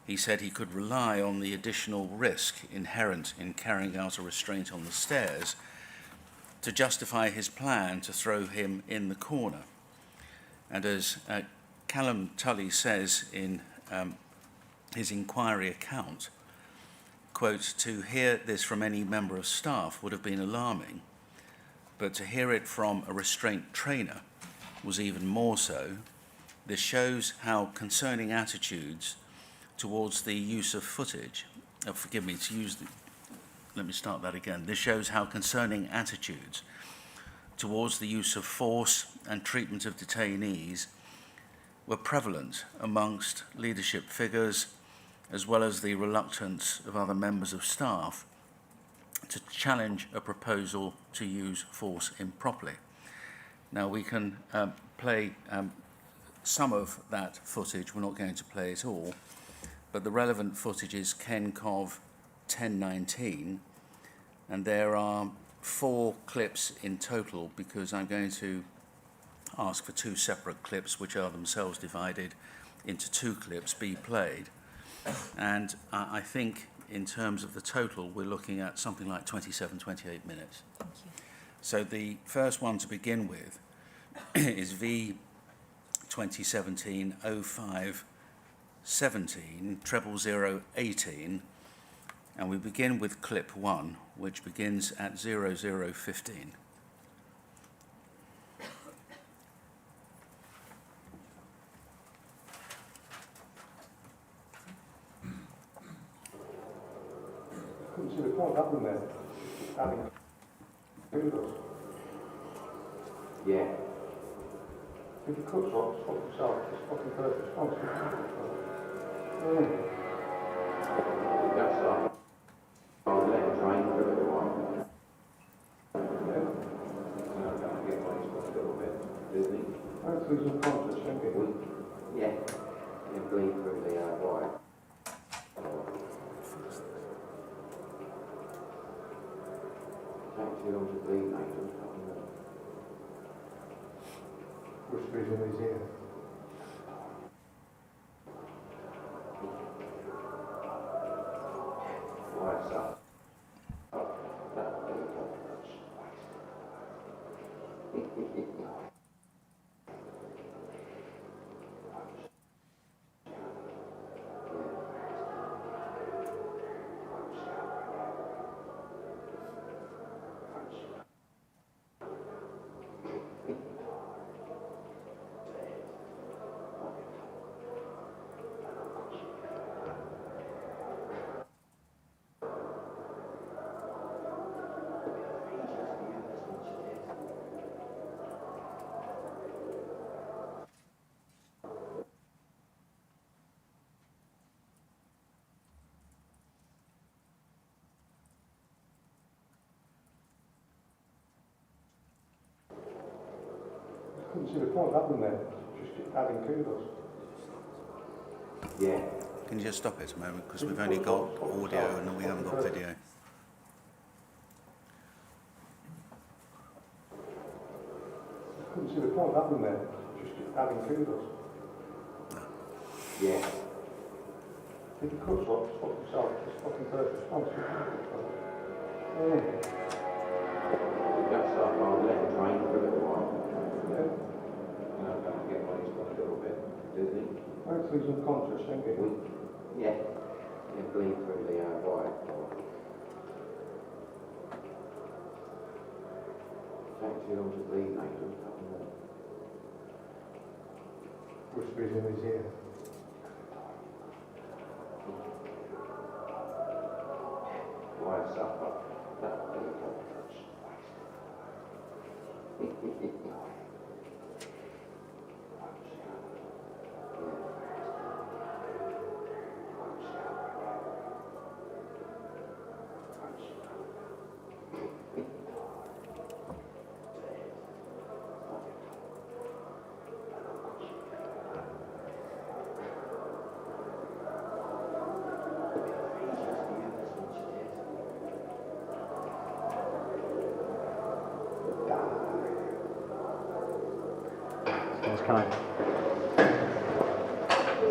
He said he could rely on the additional risk inherent in carrying out a restraint on the stairs to justify his plan to throw him in the corner. And as Callum Tully says in his inquiry account, quote, "To hear this from any member of staff would have been alarming, but to hear it from a restraint trainer was even more so. This shows how concerning attitudes towards the use of footage, let me start that again. This shows how concerning attitudes towards the use of force and treatment of detainees were prevalent amongst leadership figures, as well as the reluctance of other members of staff to challenge a proposal to use force improperly." Now we can play some of that footage. We're not going to play it all, but the relevant footage is KenCov 1019, and there are 4 clips in total, because I'm going to ask for 2 separate clips, which are themselves divided into 2 clips, be played. And I think in terms of the total, we're looking at something like 27, 28 minutes. Thank you. So the first one to begin with is V 2017-05-17, 00018, and we begin with clip 1, which begins at 0015. Couldn't see the point up in there. Having kudos. Yeah. If you could swap yourself, it's fucking perfect response. That's that. I'll let him train for a little while. Yeah. I'm going to get one a little bit, isn't he? Hopefully some confidence, don't get weak. Yeah. You bleed through the wire. Too long to bleed, mate. Whispers in his ear. What's up? Couldn't see the point having there, just adding kudos. Yeah. Can you just stop it a moment, because we've only got audio and we haven't got video. see the point having there, just having fingers. Yeah. If you cut slots, fuck yourself, it's fucking perfect response. Yeah. That's up, I'll let it drain for a little while. Yeah. You know, don't get when he's got a little bit dizzy. Hopefully he's unconscious, ain't he? Yeah. You bleed through the wire. Take too long to bleed, mate. Whispers in his ear. Wire suffer. That'll be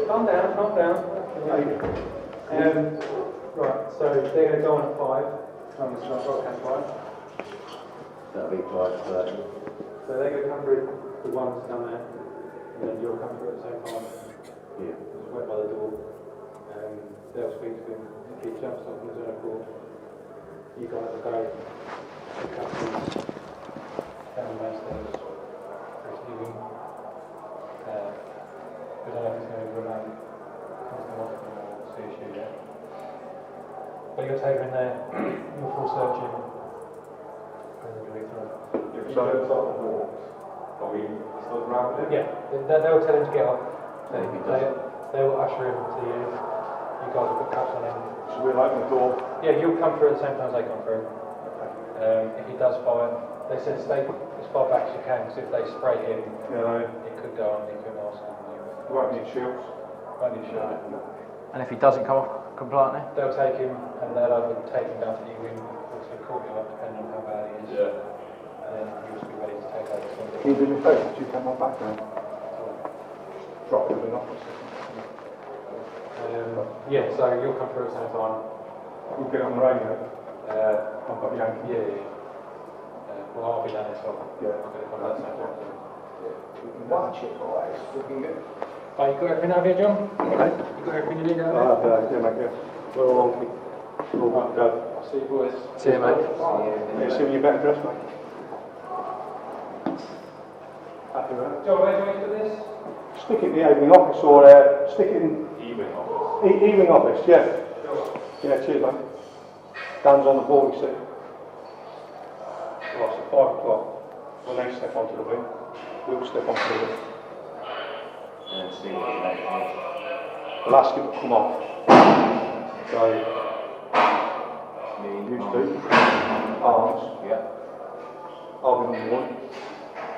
Calm down, calm down. Right, so they're going to go on at 5. Broadcast 5. That'll be 5:30. So they're going to come through the ones down there, and then you'll come through at the same time. Yeah. Just wait by the door. They'll speak to him. If he jumps off on his own accord, you guys will go pick up him downstairs. Receive him. I don't know if it's going to remain constant hospital or CSU yet. But you'll take him in there, you'll full search him, and then you'll be through. If so, it's up the walks. Are we still around with it? Yeah, they'll tell him to get off. They will usher him to you. You guys will put cuffs on him. Should we open the door? Yeah, you'll come through at the same time as they come through. If he does fire, they said stay as far back as you can, because if they spray him, it could go on into an arsenal. You won't need shields. Won't need shields. And if he doesn't come off compliantly? They'll take him and they'll either take him down to the wing or to the courtyard, depending on how bad he is. Yeah. And then you'll just be ready to take over. Can you do me a favour? Could you come on back now? Drop him in office. Yeah, so you'll come through at the same time. We'll get on the radio. I've got Yankee. Yeah. Well, I'll be down as well. Yeah. I'm going to come at the same time. We can watch it always. Looking good. Oh, you got everything out here, John? Okay. You got everything you need out here? Yeah, mate, yeah. We're all on. Go. I'll see you boys. See you, mate. You see when you're better dressed, mate. Happy with that? John, where do you want to do this? Stick it in the evening office or stick it in... Evening office? Evening office, yeah. Sure. Yeah, cheers, mate. Dan's on the ball, you see. Right, so 5 o'clock. When they step onto the wing, we'll step onto the wing. And see what you make. We'll ask him to come off. So, you two, arms. Yeah. I'll be number 1.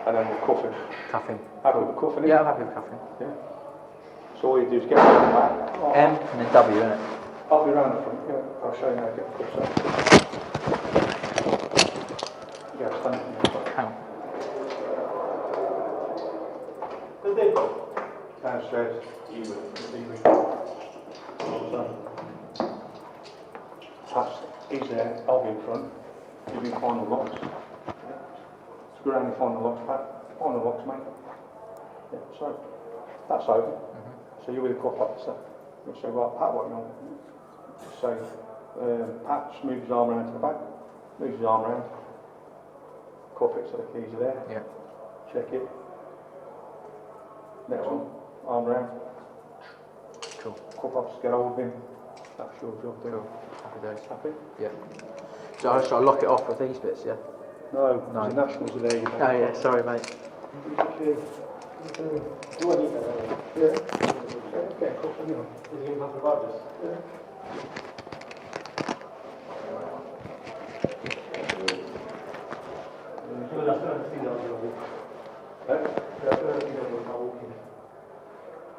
And then we'll cuff him. Cuff him. Happy with cuffing him? Yeah, I'm happy with cuffing. Yeah. So all you do is get him back. M and then W, innit? I'll be round the front, yeah. I'll show you how to get the cuffs out. Yeah, stand up. Hang on. Downstairs. He's there, I'll be in front. You'll be find the locks. Screw around and find the locks, Pat. Find the locks, mate. Yeah, so that's open. So you're with the cuff officer. You'll say, right, Pat, what you on? So Pat just moves his arm around to the back, moves his arm around, cuff it so the keys are there. Yeah. Check it. Next one, arm round. Cool. Cuff officer, get hold of him. That's your job, do. Cool. Happy days. Happy? Yeah. So I shall lock it off with these bits, yeah? No, No. the nationals are there. Oh yeah, sorry mate. Okay. Do I need that? Yeah. Okay, cool. Anyway. Is he going to come provide this? Yeah.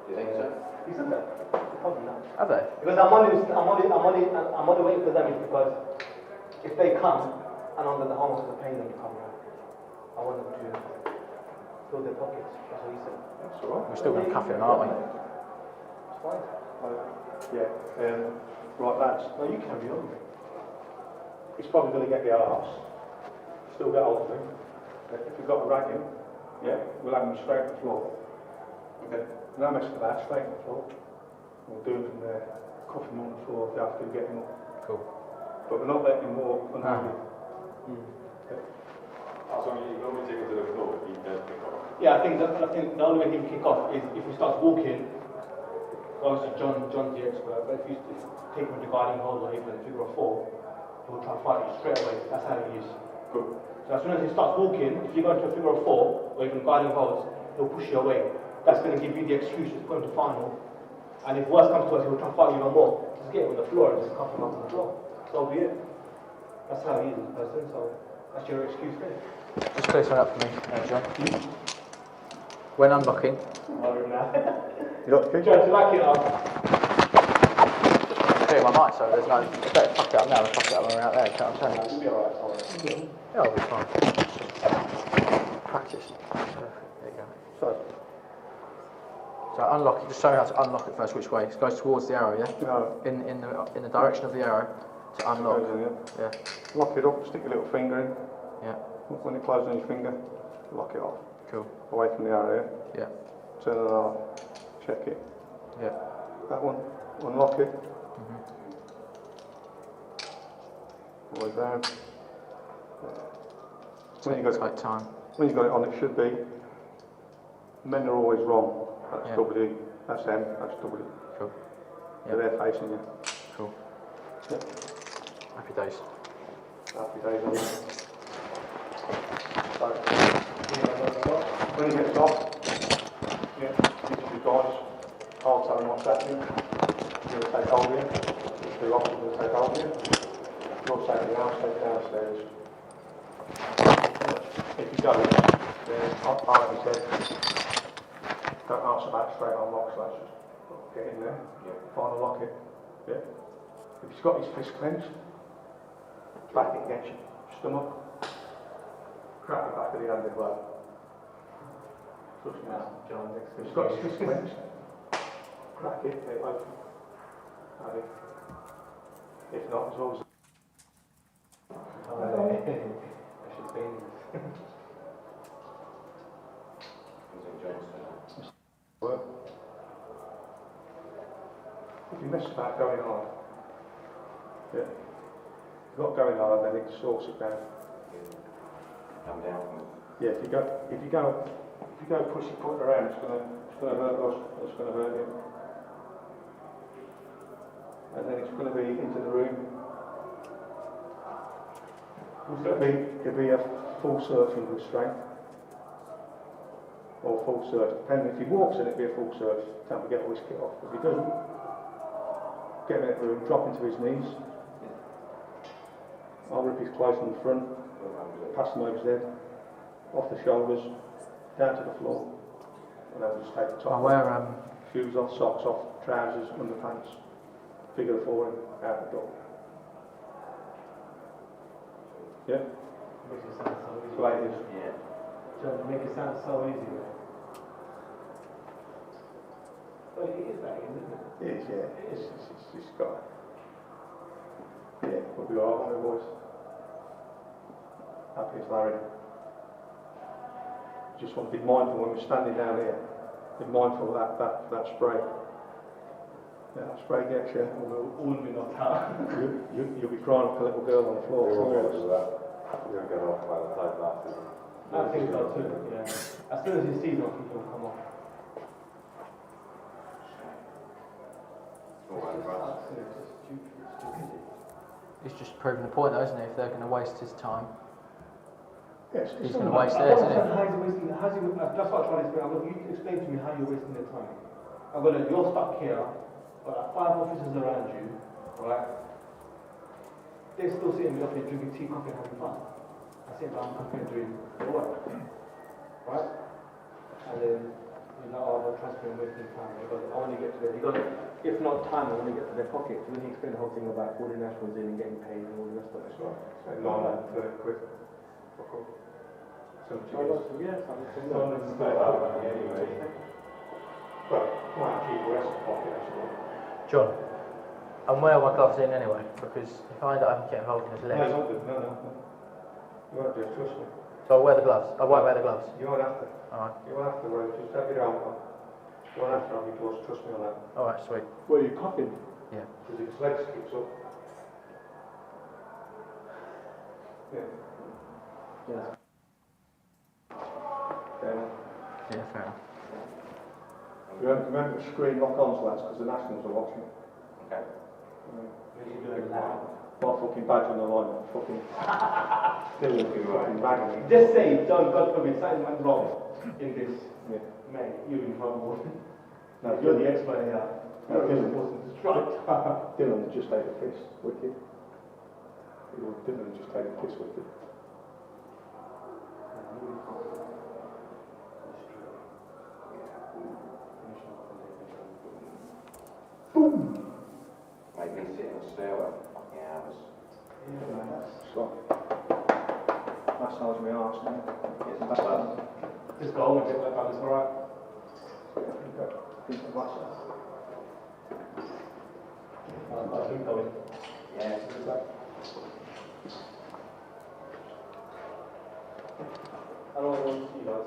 You think so? He said that. Probably not. Have they? Because I'm only waiting for them is because if they come and under the almost the pain they come around. I want them to fill their pockets. That's what he said. That's all right. We're still going to cuff him, aren't we? It's fine. Yeah. Right, lads. No, you carry on. He's probably going to get the arse. Still get hold of him. If we've got to rag him, yeah, we'll have him straight on the floor. Okay. No messing about, straight on the floor. We'll do him from there. Cuff him on the floor if you have to, get him up. Cool. But we're not letting him walk unholy. So you normally take him to the floor, he does pick up. Yeah, I think the only way he can kick off is if he starts walking. Obviously, John's the expert, but if you take him to guarding hold or even a figure of 4, he'll try to fight you straight away. That's how he is. Good. So as soon as he starts walking, if you go into a figure of 4 or even guarding holds, he'll push you away. That's going to give you the excuse to put him to final. And if worse comes to us, he'll try to fight you even more. Just get him on the floor and just cuff him up on the floor. So be it. That's how he is as a person, so that's your excuse there. Just clear something up for me, John. When unlocking. You got the key? John, do you like it? Clear my mind, so there's no. It's better to fuck it up now than fuck it up when we're out there. You know what I'm saying? It'll be alright. Yeah, I'll be fine. Practice. Perfect. There you go. So unlock it. Just show me how to unlock it first. Which way? It goes towards the arrow, yeah. No. In the direction of the arrow to unlock. Yeah. Lock it up. Stick your little finger in. Yeah. When it closes on your finger, lock it off. Cool. Away from the arrow. Yeah. Turn it off. Check it. Yeah. That one. Unlock it. All the way down. When you got take time. When you got it on, it should be. Men are always wrong. That's W. That's M. That's W. Cool. So they're facing you. Cool. Yep. Happy days. Happy days on it. So, when he gets off, yeah, you guys, I'll tell him what's happening. You'll take hold of him. The officer will take hold of him. You'll take the house, take it downstairs. If you go, then like we said, don't answer back straight on lock slashes. Get in there, find a locket. Yeah. If he's got his fist clenched, back it against your stomach. Crack the back of the hand as well. Trust me. John, If he's got his fist clenched, crack it, get it open. Have it. If not, it's always. I should say this. Work. If you mess about going hard, yeah. If you've got going hard, then it sorts it down. Come down. Yeah, if you go pussyfoot around, it's gonna hurt us. It's gonna hurt him. And then it's gonna be into the room. It'll be a full searching restraint. Or full search. Depending if he walks in, it'll be a full search. Time to get all his kit off. If he doesn't, get him in the room, drop into his knees. I'll rip his clothes from the front, pass them over his head, off the shoulders, down to the floor, and then just take the top off, shoes off, socks off, trousers, underpants, figure of 4 out the door. Yeah? Makes it sound so easy. Like this. Yeah. John, you make it sound so easy. Well, it is that, isn't it? It is, yeah. It's got. Yeah, we'll be alright, won't we, boys? Happy as Larry. Just want to be mindful when we're standing down here. Be mindful of that spray. Yeah, that spray gets you. All be knocked out. You'll be crying like a little girl on the floor. We're going to get off by the side glasses. I think so too, yeah. As soon as he sees them, he'll come off. He's just proving the point though, isn't he? If they're going to waste his time, yes, he's going to waste theirs, isn't he? That's what I'm trying to explain. I'm going to explain to me how you're wasting their time. You're stuck here, got like 5 officers around you, right? They're still sitting up here drinking tea, coffee, and having fun. I sit down, I'm doing their work, right? And then you're like, oh, they're transferring wasting time. Because I want to get to them. If not time, I want to get to their pockets. And then he explained the whole thing about all the nationals in and getting paid and all the rest of it. That's right. So £930. Yes, I'm not going to stay out anyway. But might keep the rest of the pocket actually. John, I'm wearing my gloves in anyway, because if I end up getting involved in his leg. No. You won't do it, trust me. So I'll wear the gloves. I won't wear the gloves. You won't have to. Alright. You won't have to wear it, just have your arm on. You won't have to have your gloves, trust me on that. Alright, sweet. Were you coughing? Yeah. Because its legs kicks up. Yeah. Yeah. Yeah, fair enough. Remember to screen lock on to that because the nationals are watching. Okay. My fucking badge on the line, fucking bagging me. Just say, John, God forbid, something went wrong in this. Yeah. Mate, you're in trouble. No, You're the expert here. No, You're supposed to instruct. Dylan would just take the piss, wicked. Dylan would just take the piss, wicked. Boom! Make me sit in the stairwell for fucking hours. Stop. Massage my arse now. Get some massage. Just go home and get back on, it's alright. Get some massage. I think going. Yeah. I don't want to see you guys.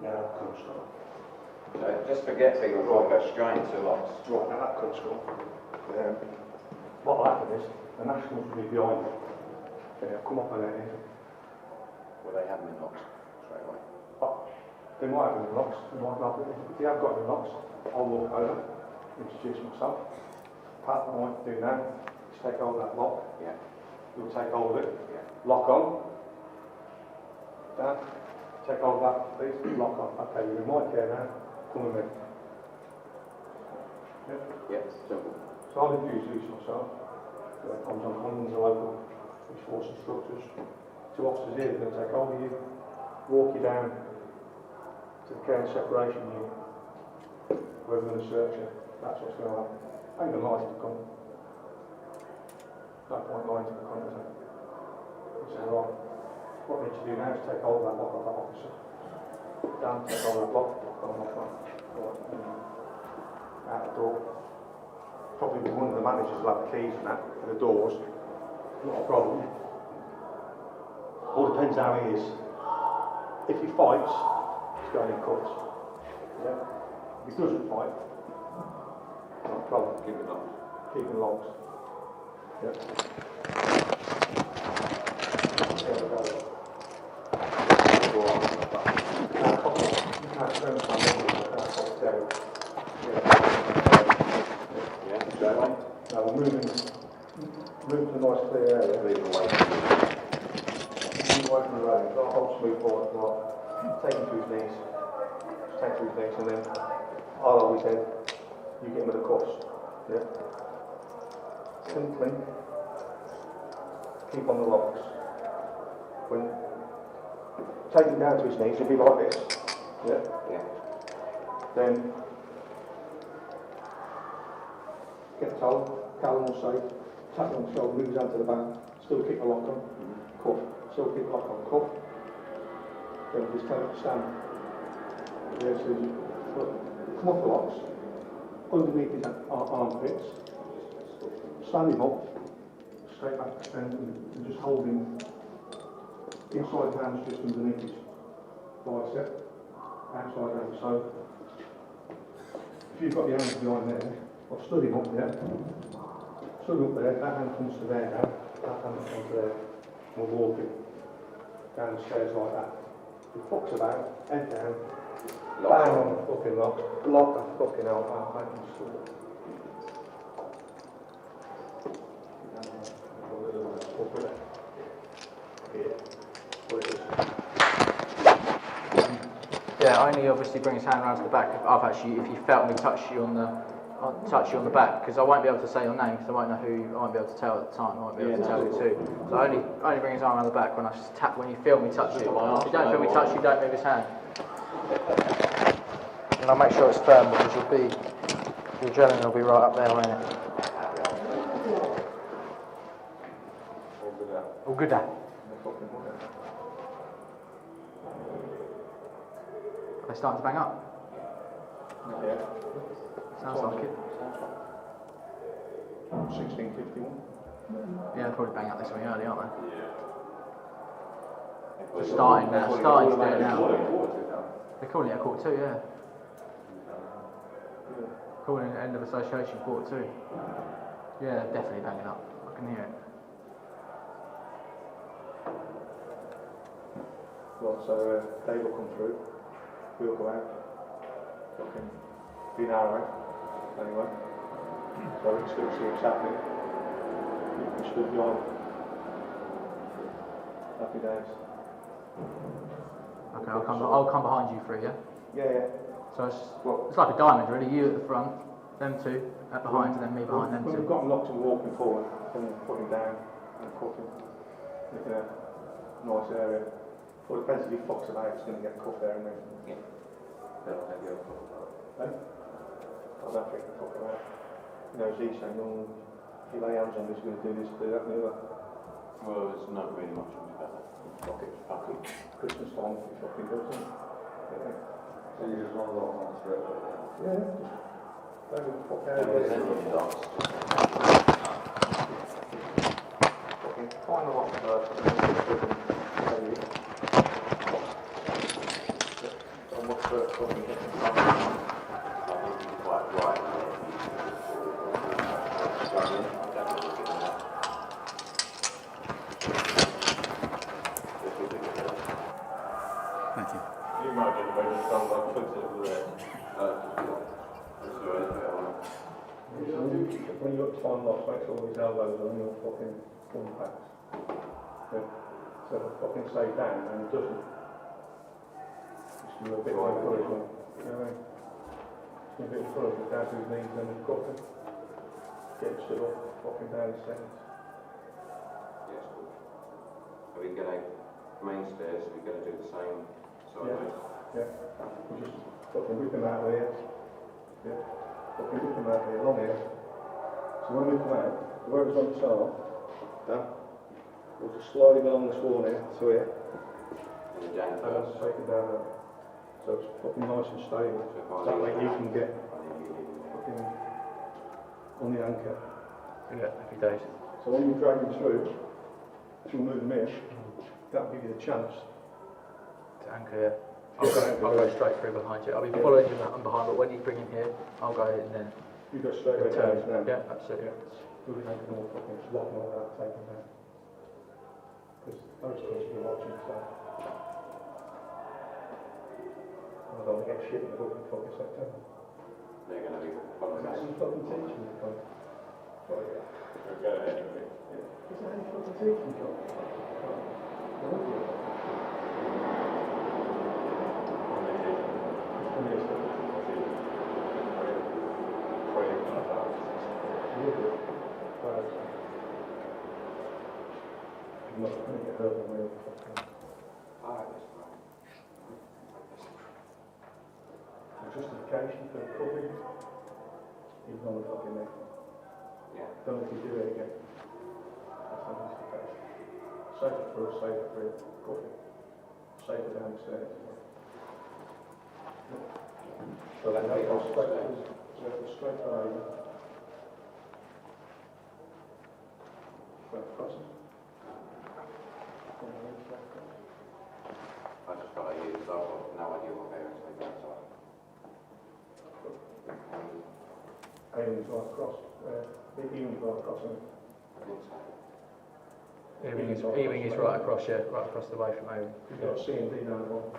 Now that comes on. So just forget people before I go straight into locks. Right, now that comes on. What will happen is, the Nationals will be behind you. They'll come up and let in. Well, they haven't been locked straight away. They might have any locks, they might not. If they have got any locks, I'll walk over, introduce myself. Pat, what I want to do now is take hold of that lock. Yeah. You'll take hold of it. Yeah. Lock on. Down. Take hold of that, please. Lock on. Okay, you're in my care now. Come with me. Yeah. Yeah, simple. So I'll introduce myself. I'm John Collins, a local police force instructors. Two officers here, they're going to take hold of you, walk you down to the care and separation unit, where we're going to search you. That's what's going to happen. I ain't going to lie to the cunt. No point lying to the cunt, is it? He said, right, what we need to do now is take hold of that lock of that officer. Down, take hold of that lock, on off that. Out the door. Probably one of the managers will have the keys and that for the doors. Not a problem. All depends how he is. If he fights, he's going in cuts. Yeah. If he doesn't fight, not a problem. Keep it locked. Keep it locked. Yeah. There we go. Now we're moving to a nice clear area. Move away from the road. Got a whole smooth forward block. Take him to his knees. Just take him to his knees and then I'll always head. You get him with the cuffs. Yeah. Simply keep on the locks. When take him down to his knees, he'll be like this. Yeah. Yeah. Then get the towel. Callum will say, tap him on the shoulder, move his hand to the back, still keep the lock on, cuff, still keep the lock on, cuff. Then just tell him to stand. Yeah, so come off the locks, underneath his armpits, stand him up, straight back and just hold him inside hands just underneath his bicep, outside hands. So if you've got your hands behind there, I've stood him up there. Stood up there, that hand comes to there now, that hand comes to there. We're walking down the stairs like that. He fucks about, head down, bang on the fucking lock, lock the fucking hell out, back and stood up. Yeah, only obviously bring his hand round to the back if you felt me touch you on the back, because I won't be able to say your name because I won't know who. I won't be able to tell at the time. I won't be able to tell who's who. So only bring his arm around the back when I just tap. When you feel me touch you. If you don't feel me touch you, don't move his hand. And I'll make sure it's firm because your adrenaline will be right up there, won't it? All good now. Are they starting to bang up? Yeah. Sounds like it. 1651. Yeah, they'll probably bang up this way early, aren't they? Yeah. They're starting now, starting to do it now. They're calling it a 1:45, yeah. Calling it end of association 1:45. Yeah, they're definitely banging up. I can hear it. Well, so Dave will come through. We'll go out. Fucking be narrow. Anyway. So we can still see what's happening. You can still behind. Happy days. Okay, I'll come behind you three, yeah? Yeah. So it's like a diamond really, you at the front, them two at behind, and then me behind them When two. we've got them locked and walking forward, then we'll put him down and cuff him. Looking at a nice area. Well, it depends if he fucks about, it's going to get cuffed there and then. Yeah. They'll take you off. Eh? I don't think he'll fuck about. You know, he's saying, oh, if you lay hands on this, you're going to do this, do that, and the other. Well, there's not really much on about that. Fuck it. Christmas time, he fucking does, isn't it? Yeah. So you just want to lock on straight away? Yeah. Don't give a fuck how Yeah, it there's is. any locks. Fucking find the lock first, and then tell you. And what's the fucking Quite right. Thank you. You might get the way you sound like puts it over there. When you look to find locks, make sure all his elbows are on your fucking gun packs. Yeah. So the fucking stay down and it doesn't. Just give you a bit of encouragement. You know what I mean? Just give a bit of encouragement down to his knees and then he's got to get him stood up, fucking down the stairs. Yes, good. Are we going to main stairs? Are we going to do the same sideways? Yeah. We just fucking whip him out of here. Yeah. Fucking whip him out of here, along here. So when we come out, whoever's on the side, we'll just slide him along this wall here, to here. And the down And first. take it down there. So it's fucking nice and stable. So that way you can get fucking on the anchor. Yeah, happy days. So when you drag him through, if you move him in, that'll give you the chance. To anchor, yeah. I'll go straight through behind you. I'll be following you and behind, but when you bring him here, I'll go in and then. You go straight away down now. Yeah, absolutely. Move him anchor and all fucking lock him all that, take him down. Because those guys will be watching, so. I don't want to get shit in the book in fucking September. They're going to be following That's us. some fucking teaching you got. Go ahead. Is that any fucking teaching you got? I'm not going to get hurt when we're fucking. Justification for cooking, he's on the fucking neck. Yeah. Don't let you do it again. That's not justification. Save it for us, save it for cooking. Save it downstairs. So that goes straight over. Straight across it. I just got to use, I've got no idea what bearings they go outside. Aiming right across. Aiming right across. E-wing is right across, yeah, right across the way from A-wing. You've got C and D down the bottom.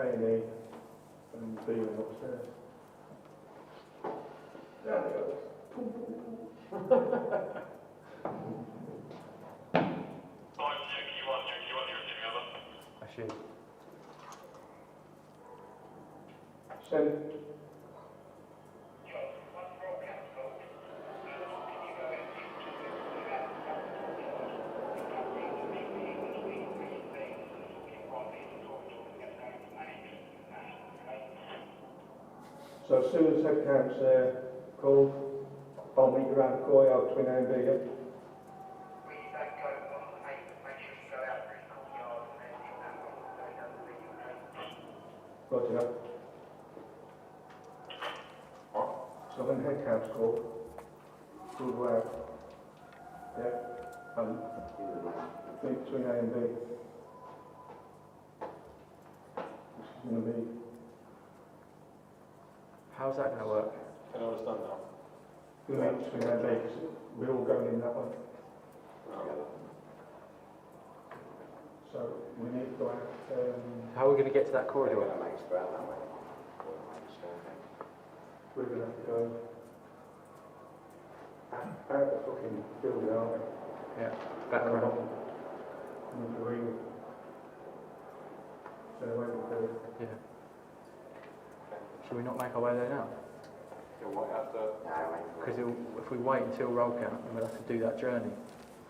A&E and B-wing upstairs. There we go. That's you. Send. So as soon as head count's called, I'll meet you around the courtyard between A and B, yeah? yeah. So when head counts go, good way. Yeah, and between A and B. This is going to be. How's that going to work? Can I understand that? Going to be between A and B because we're all going in that way. So we need to go out. How are we going to get to that corridor? We're going to have to go out the fucking building, aren't we? Yeah, back around. And the ring. So where we do it. Yeah. Should we not make our way there now? Because if we wait until roll count, then we'll have to do that journey.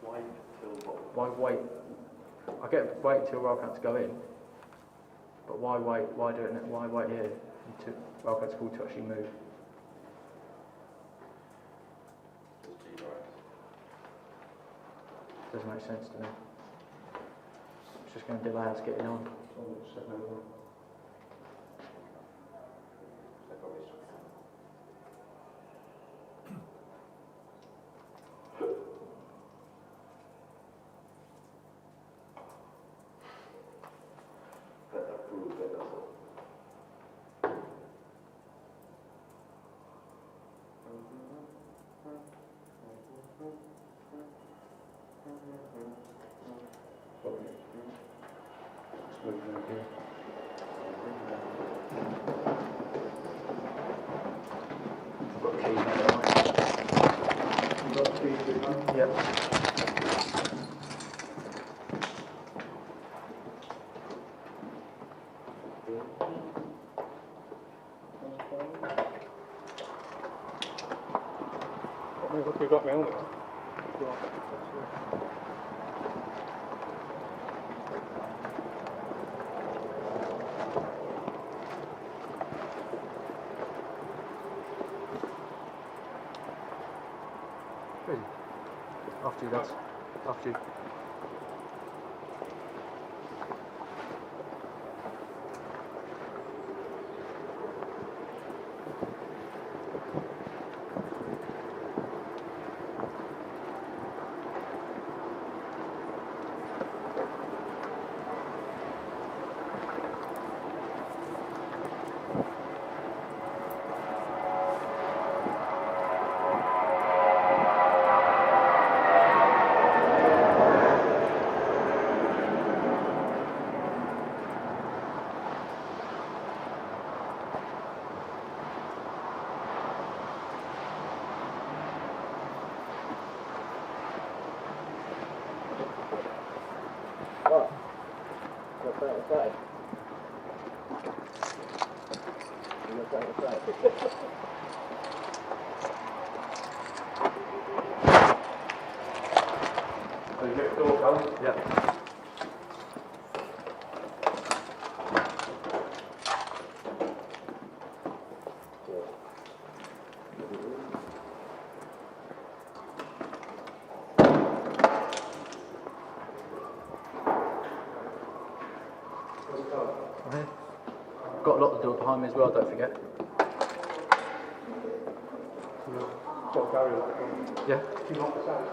Why wait? I get wait until roll count to go in, but why wait? Why do it? Why wait here until roll count's called to actually move? Doesn't make sense to me. It's just going to delay us getting on. Yep. Look, we've got my helmet. Really? After you, lads. After you. So you get the door code? Yeah. Got to lock the door behind me as well, don't forget. Got Gary locked. Yeah. You lock us out?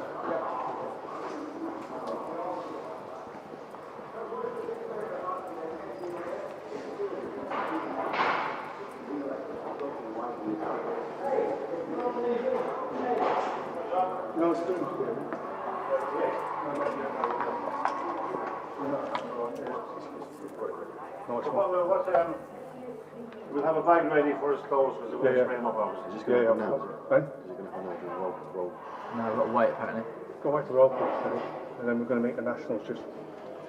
No, it's doing good. We'll have a bag ready for his clothes because we're going to spray him up obviously. Just going to now. Eh? No, we've got to wait apparently. Go back to roll call, and then we're going to meet the Nationals just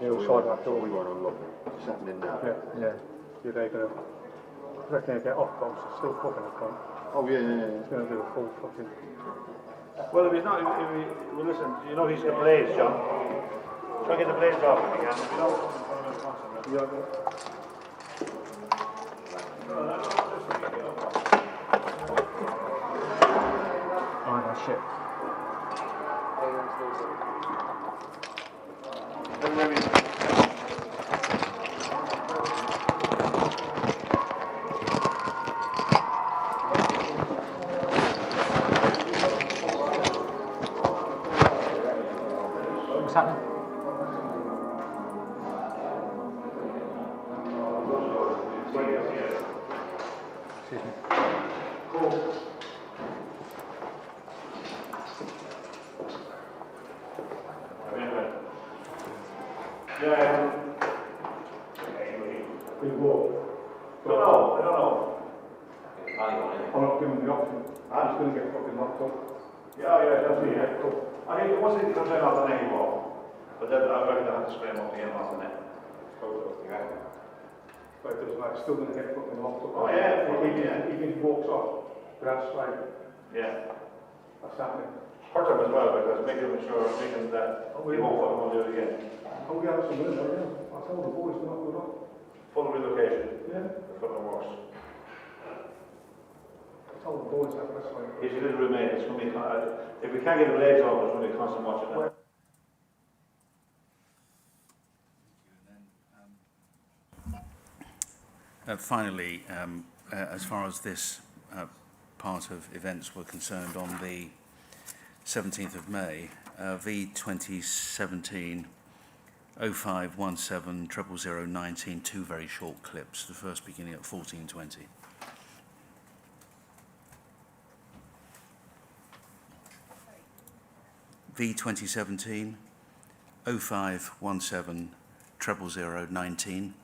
the other side of that door. We want to unlock it. It's happening now. Yeah. You're there going to. I reckon he'll get off, but I'm still cooking the front. Oh, yeah. He's going to do a full fucking. Well, if he's not, well listen, you know he's got blades, John. Try to get the blades off him again. If you don't, Oh, no, shit. Cool. Yeah. Good walk. Don't know, I don't know. I'm not giving the option. I'm just going to get fucking locked up. Yeah, that's it, yeah. Cool. I think it wasn't because I'm not anymore. But then I reckon I have to spray him up again after that. But it was like still going to get fucking locked up. Oh yeah, he walks off without spray. Yeah. That's happening. Hurt him as well because making that he won't fucking do it again. Oh, we have some room there, yeah. I told the boys to not go up. Full relocation. Yeah. The fucking works. I told the boys that that's why. He's a little roommate. It's going to be, if we can't get the blades off, it's going to be constant watching that. Finally, as far as this part of events were concerned, on the 17th of May, V 2017 0517 00019, two very short clips, the first beginning at 14:20. V 2017 0517 00019.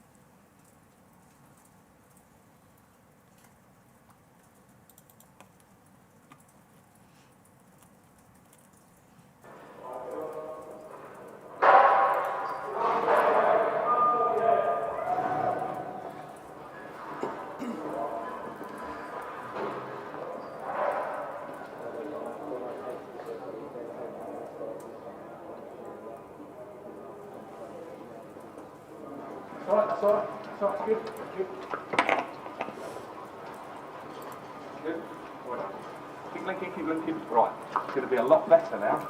That's all right, good. Good. Well, keep linking. Right, it's going to be a lot better now.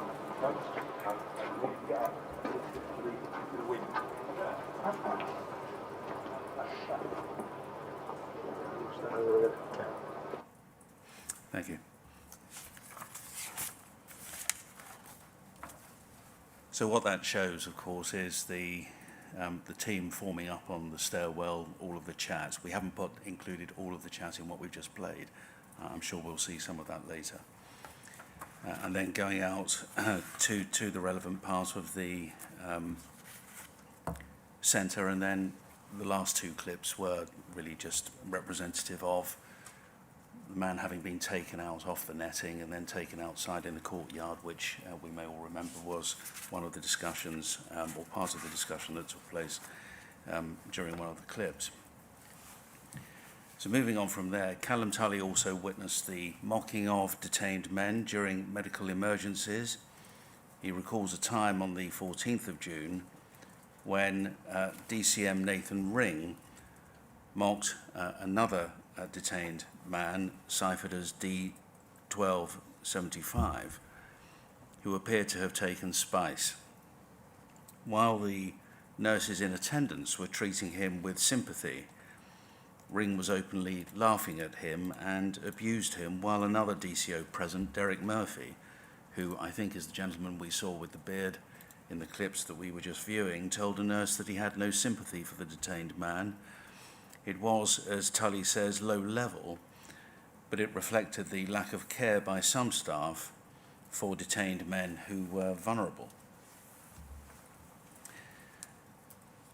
Thank you. So what that shows, of course, is the team forming up on the stairwell, all of the chats. We haven't included all of the chat in what we've just played. I'm sure we'll see some of that later. And then going out to the relevant part of the centre, and then the last two clips were really just representative of the man having been taken out off the netting and then taken outside in the courtyard, which we may all remember was one of the discussions, or part of the discussion that took place during one of the clips. So moving on from there, Callum Tully also witnessed the mocking of detained men during medical emergencies. He recalls a time on the 14th of June when DCM Nathan Ring mocked another detained man, ciphered as D1275, who appeared to have taken spice. While the nurses in attendance were treating him with sympathy, Ring was openly laughing at him and abused him, while another DCO present, Derek Murphy, who I think is the gentleman we saw with the beard in the clips that we were just viewing, told a nurse that he had no sympathy for the detained man. It was, as Tully says, low level, but it reflected the lack of care by some staff for detained men who were vulnerable.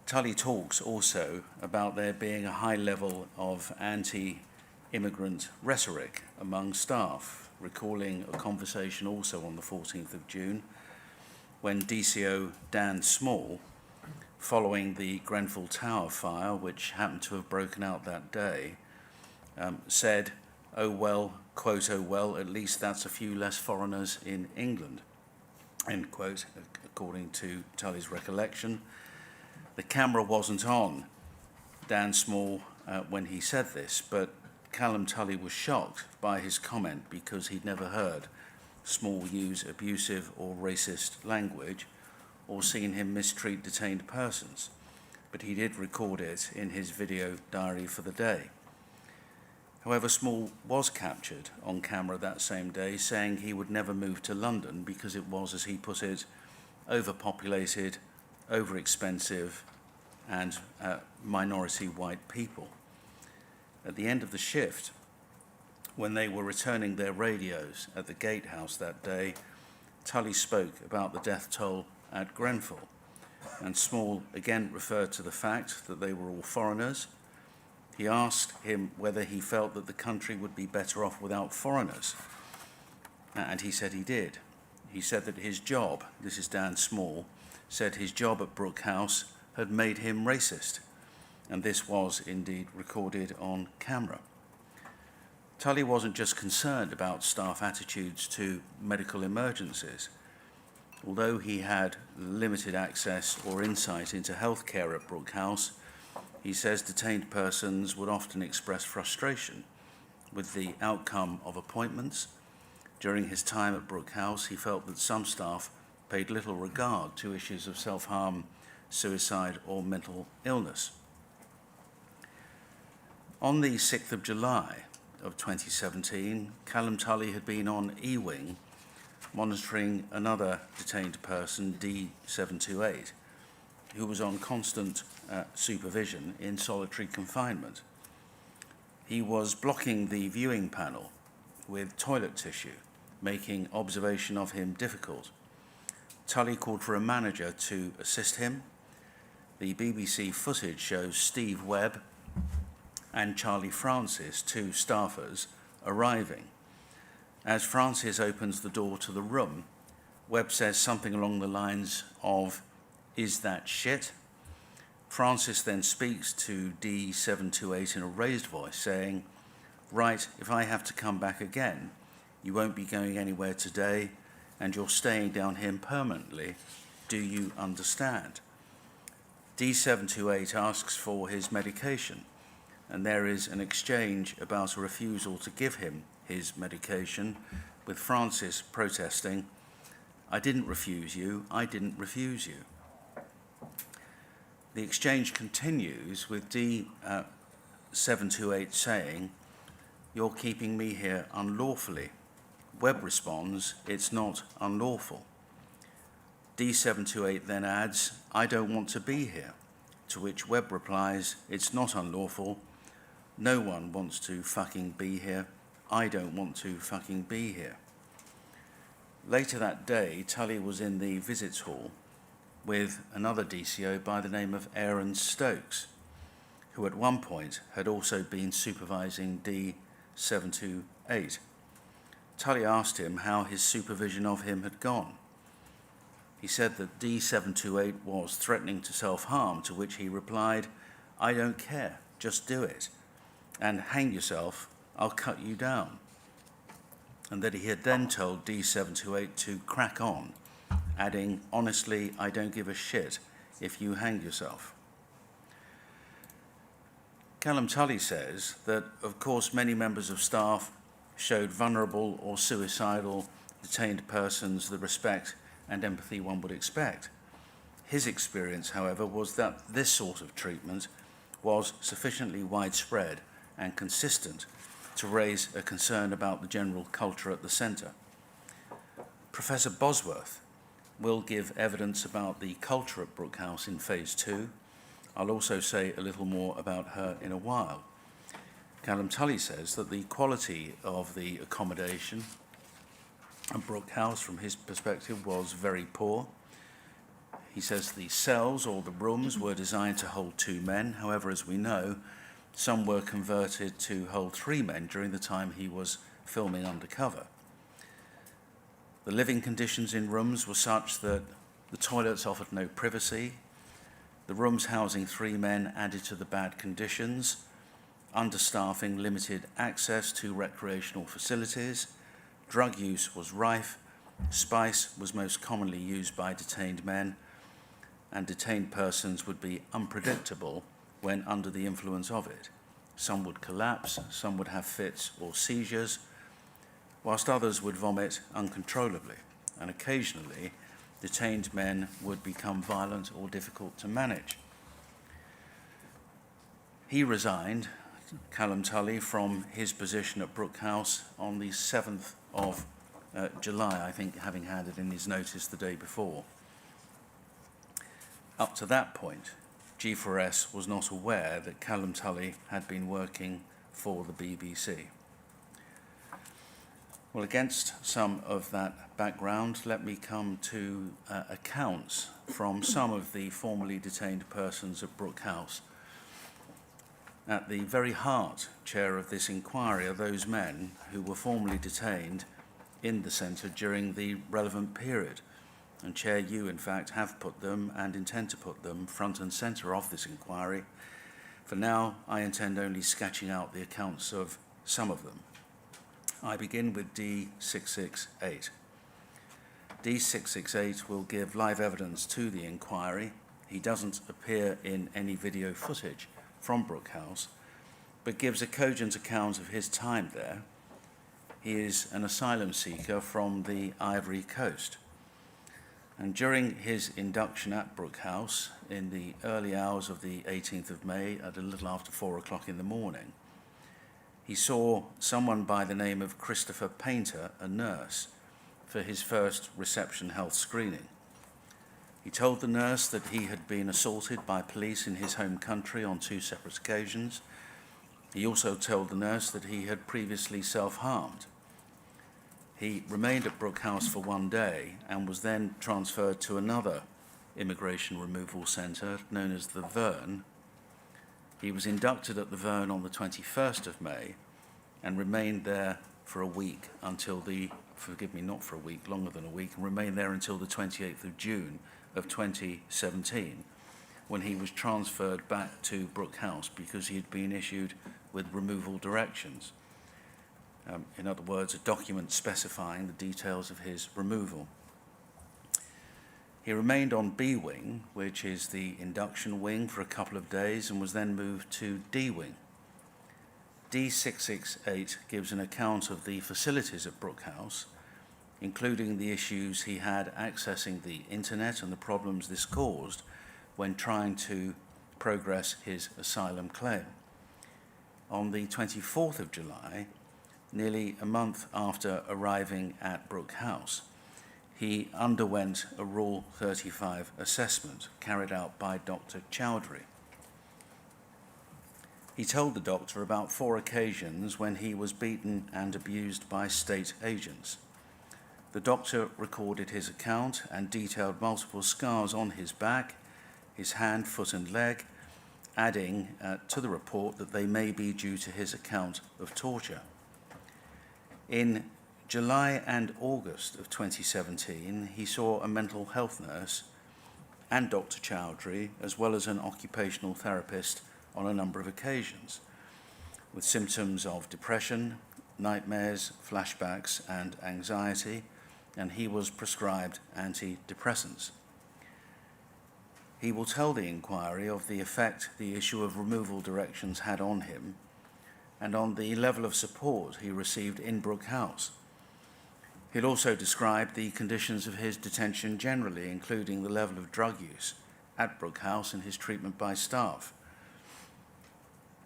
Tully talks also about there being a high level of anti-immigrant rhetoric among staff, recalling a conversation also on the 14th of June when DCO Dan Small, following the Grenfell Tower fire, which happened to have broken out that day, said, "Oh well, quote, oh well, at least that's a few less foreigners in England," end quote, according to Tully's recollection. The camera wasn't on Dan Small when he said this, but Callum Tully was shocked by his comment because he'd never heard Small use abusive or racist language or seen him mistreat detained persons, but he did record it in his video diary for the day. However, Small was captured on camera that same day saying he would never move to London because it was, as he put it, overpopulated, over-expensive, and minority white people. At the end of the shift, When they were returning their radios at the gatehouse that day, Tully spoke about the death toll at Grenfell, and Small again referred to the fact that they were all foreigners. He asked him whether he felt that the country would be better off without foreigners, and he said he did. He said that his job, this is Dan Small, said his job at Brook House had made him racist, and this was indeed recorded on camera. Tully wasn't just concerned about staff attitudes to medical emergencies. Although he had limited access or insight into healthcare at Brook House, he says detained persons would often express frustration with the outcome of appointments. During his time at Brook House, he felt that some staff paid little regard to issues of self-harm, suicide, or mental illness. On the 6th of July of 2017, Callum Tully had been on E-Wing monitoring another detained person, D728, who was on constant supervision in solitary confinement. He was blocking the viewing panel with toilet tissue, making observation of him difficult. Tully called for a manager to assist him. The BBC footage shows Steve Webb and Charlie Francis, two staffers, arriving. As Francis opens the door to the room, Webb says something along the lines of, "Is that shit?" Francis then speaks to D728 in a raised voice, saying, "Right, if I have to come back again, you won't be going anywhere today, and you're staying down here permanently. Do you understand?" D728 asks for his medication, and there is an exchange about a refusal to give him his medication, with Francis protesting, "I didn't refuse you, I didn't refuse you." The exchange continues with D728 saying, "You're keeping me here unlawfully." Webb responds, "It's not unlawful." D728 then adds, "I don't want to be here," to which Webb replies, "It's not unlawful. No one wants to fucking be here. I don't want to fucking be here." Later that day, Tully was in the visits hall with another DCO by the name of Aaron Stokes, who at one point had also been supervising D728. Tully asked him how his supervision of him had gone. He said that D728 was threatening to self-harm, to which he replied, "I don't care, just do it. And hang yourself, I'll cut you down." And that he had then told D728 to crack on, adding, "Honestly, I don't give a shit if you hang yourself." Callum Tully says that, of course, many members of staff showed vulnerable or suicidal detained persons the respect and empathy one would expect. His experience, however, was that this sort of treatment was sufficiently widespread and consistent to raise a concern about the general culture at the centre. Professor Bosworth will give evidence about the culture at Brook House in Phase 2. I'll also say a little more about her in a while. Callum Tully says that the quality of the accommodation at Brook House, from his perspective, was very poor. He says the cells or the rooms were designed to hold 2 men. However, as we know, some were converted to hold 3 men during the time he was filming undercover. The living conditions in rooms were such that the toilets offered no privacy. The rooms housing 3 men added to the bad conditions. Understaffing limited access to recreational facilities. Drug use was rife. Spice was most commonly used by detained men, and detained persons would be unpredictable when under the influence of it. Some would collapse, some would have fits or seizures, whilst others would vomit uncontrollably, and occasionally detained men would become violent or difficult to manage. He resigned, Callum Tully, from his position at Brook House on the 7th of July, I think, having handed in his notice the day before. Up to that point, G4S was not aware that Callum Tully had been working for the BBC. Well, against some of that background, let me come to accounts from some of the formerly detained persons at Brook House. At the very heart, Chair, of this inquiry are those men who were formerly detained in the centre during the relevant period. And Chair, you in fact have put them and intend to put them front and centre of this inquiry. For now, I intend only sketching out the accounts of some of them. I begin with D668. D668 will give live evidence to the inquiry. He doesn't appear in any video footage from Brook House, but gives a cogent account of his time there. He is an asylum seeker from the Ivory Coast. And during his induction at Brook House, in the early hours of the 18th of May, at a little after 4 o'clock in the morning, he saw someone by the name of Christopher Painter, a nurse, for his first reception health screening. He told the nurse that he had been assaulted by police in his home country on 2 separate occasions. He also told the nurse that he had previously self-harmed. He remained at Brook House for 1 day and was then transferred to another immigration removal centre known as the Verne. He was inducted at the Verne on the 21st of May and remained there for a week until the, forgive me, not for a week, longer than a week, and remained there until the 28th of June of 2017, when he was transferred back to Brook House because he had been issued with removal directions. In other words, a document specifying the details of his removal. He remained on B wing, which is the induction wing, for a couple of days and was then moved to D wing. D668 gives an account of the facilities at Brook House, including the issues he had accessing the internet and the problems this caused when trying to progress his asylum claim. On the 24th of July, nearly a month after arriving at Brook House, he underwent a Rule 35 assessment carried out by Dr. Chowdhury. He told the doctor about 4 occasions when he was beaten and abused by state agents. The doctor recorded his account and detailed multiple scars on his back, his hand, foot and leg, adding to the report that they may be due to his account of torture. In July and August of 2017, he saw a mental health nurse and Dr. Chowdhury, as well as an occupational therapist, on a number of occasions, with symptoms of depression, nightmares, flashbacks, and anxiety, and he was prescribed antidepressants. He will tell the inquiry of the effect the issue of removal directions had on him and on the level of support he received in Brook House. He'll also describe the conditions of his detention generally, including the level of drug use at Brook House and his treatment by staff.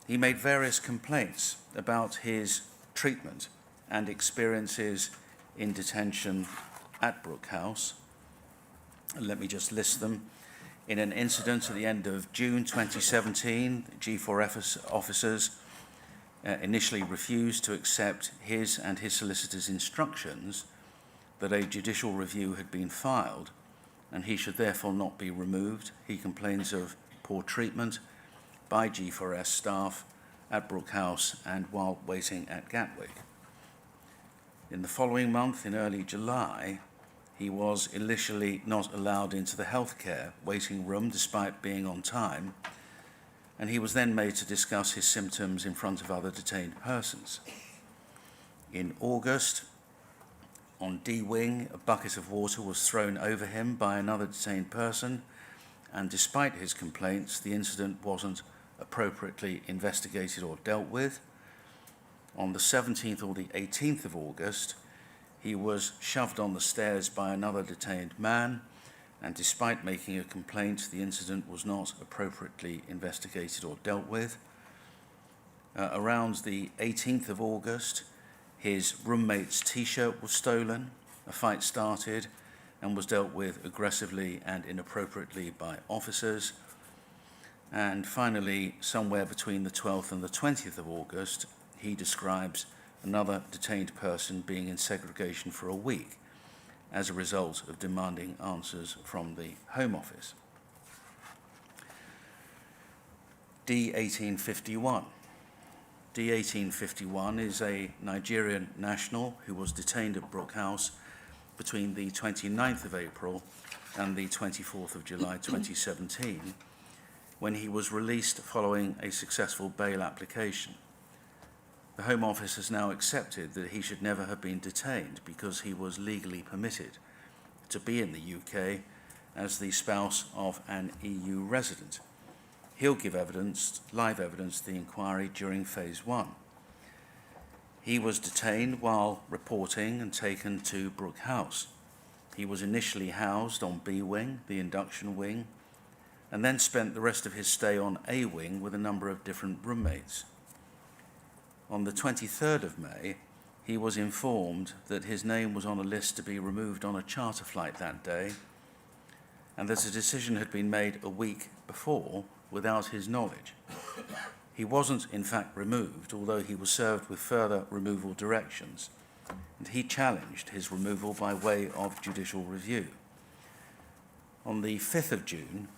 He made various complaints about his treatment and experiences in detention at Brook House. Let me just list them. In an incident at the end of June 2017, G4 officers initially refused to accept his and his solicitor's instructions that a judicial review had been filed and he should therefore not be removed. He complains of poor treatment by G4S staff at Brook House and while waiting at Gatwick. In the following month, in early July, he was initially not allowed into the healthcare waiting room despite being on time, and he was then made to discuss his symptoms in front of other detained persons. In August, on D wing, a bucket of water was thrown over him by another detained person, and despite his complaints, the incident wasn't appropriately investigated or dealt with. On the 17th or the 18th of August, he was shoved on the stairs by another detained man, and despite making a complaint, the incident was not appropriately investigated or dealt with. Around the 18th of August, his roommate's t-shirt was stolen, a fight started, and was dealt with aggressively and inappropriately by officers. And finally, somewhere between the 12th and the 20th of August, he describes another detained person being in segregation for a week as a result of demanding answers from the Home Office. D1851. D1851 is a Nigerian national who was detained at Brook House between the 29th of April and the 24th of July 2017, when he was released following a successful bail application. The Home Office has now accepted that he should never have been detained because he was legally permitted to be in the UK as the spouse of an EU resident. He'll give evidence, live evidence to the inquiry during phase 1. He was detained while reporting and taken to Brook House. He was initially housed on B Wing, the induction wing, and then spent the rest of his stay on A Wing with a number of different roommates. On the 23rd of May, he was informed that his name was on a list to be removed on a charter flight that day, and that a decision had been made a week before without his knowledge. He wasn't, in fact, removed, although he was served with further removal directions, and he challenged his removal by way of judicial review. On the 5th of June,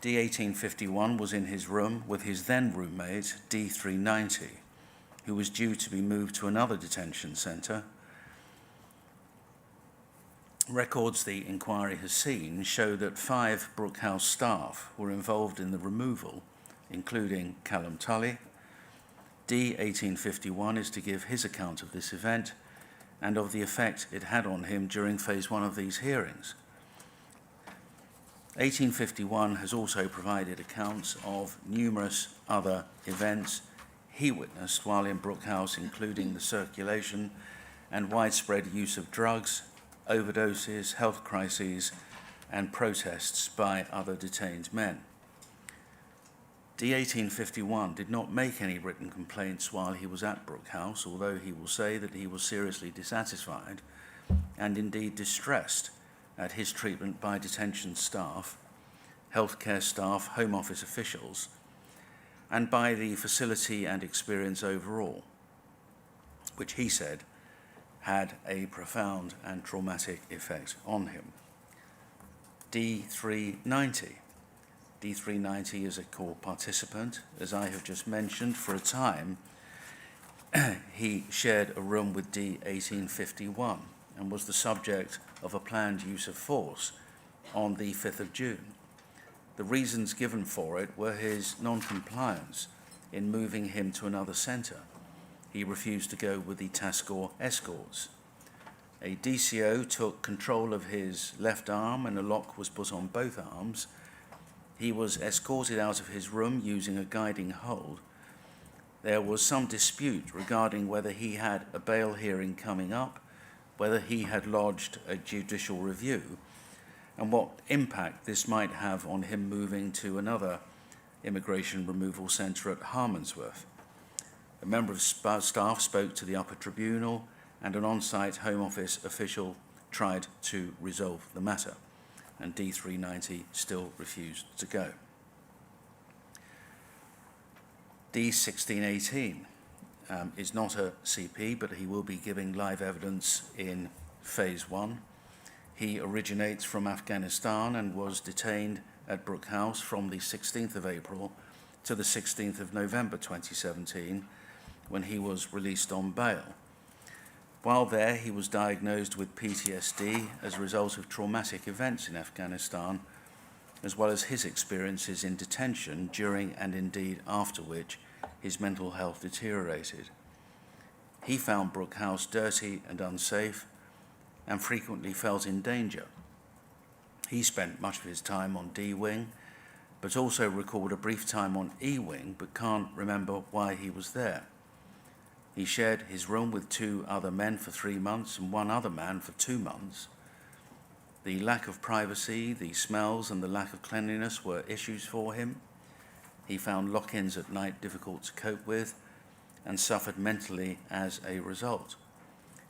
D1851 was in his room with his then roommate, D390, who was due to be moved to another detention centre. Records the inquiry has seen show that 5 Brook House staff were involved in the removal, including Callum Tully. D1851 is to give his account of this event and of the effect it had on him during phase 1 of these hearings. 1851 has also provided accounts of numerous other events he witnessed while in Brook House, including the circulation and widespread use of drugs, overdoses, health crises, and protests by other detained men. D1851 did not make any written complaints while he was at Brook House, although he will say that he was seriously dissatisfied and indeed distressed at his treatment by detention staff, healthcare staff, Home Office officials, and by the facility and experience overall, which he said had a profound and traumatic effect on him. D390. D390 is a core participant. As I have just mentioned, for a time, he shared a room with D1851 and was the subject of a planned use of force on the 5th of June. The reasons given for it were his non-compliance in moving him to another centre. He refused to go with the Tascor escorts. A DCO took control of his left arm and a lock was put on both arms. He was escorted out of his room using a guiding hold. There was some dispute regarding whether he had a bail hearing coming up, whether he had lodged a judicial review, and what impact this might have on him moving to another immigration removal centre at Harmondsworth. A member of staff spoke to the upper tribunal, and an on-site Home Office official tried to resolve the matter, and D390 still refused to go. D1618 is not a CP, but he will be giving live evidence in phase 1. He originates from Afghanistan and was detained at Brook House from the 16th of April to the 16th of November 2017, when he was released on bail. While there, he was diagnosed with PTSD as a result of traumatic events in Afghanistan, as well as his experiences in detention during and indeed after which his mental health deteriorated. He found Brook House dirty and unsafe and frequently felt in danger. He spent much of his time on D Wing, but also recalled a brief time on E Wing, but can't remember why he was there. He shared his room with 2 other men for 3 months and 1 other man for 2 months. The lack of privacy, the smells, and the lack of cleanliness were issues for him. He found lock-ins at night difficult to cope with and suffered mentally as a result.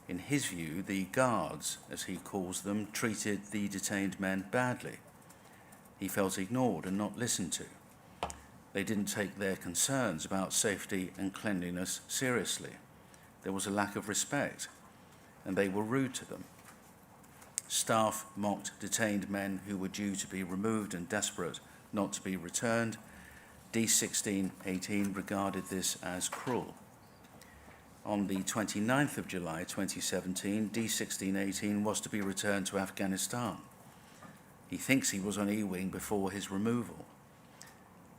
In his view, the guards, as he calls them, treated the detained men badly. He felt ignored and not listened to. They didn't take their concerns about safety and cleanliness seriously. there was a lack of respect, and they were rude to them. Staff mocked detained men who were due to be removed and desperate not to be returned. D1618 regarded this as cruel. On the 29th of July 2017, D1618 was to be returned to Afghanistan. He thinks he was on E-wing before his removal,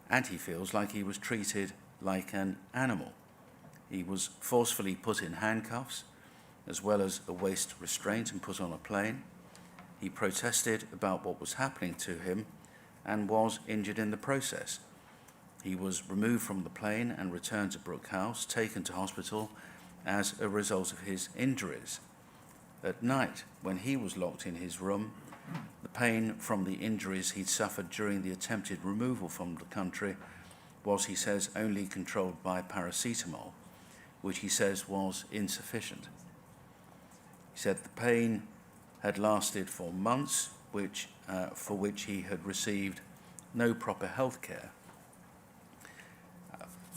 and he feels like he was treated like an animal. He was forcefully put in handcuffs, as well as a waist restraint, and put on a plane. He protested about what was happening to him and was injured in the process. He was removed from the plane and returned to Brook House, taken to hospital as a result of his injuries. At night, when he was locked in his room, the pain from the injuries he'd suffered during the attempted removal from the country was, he says, only controlled by paracetamol, which he says was insufficient. He said the pain had lasted for months, for which he had received no proper health care,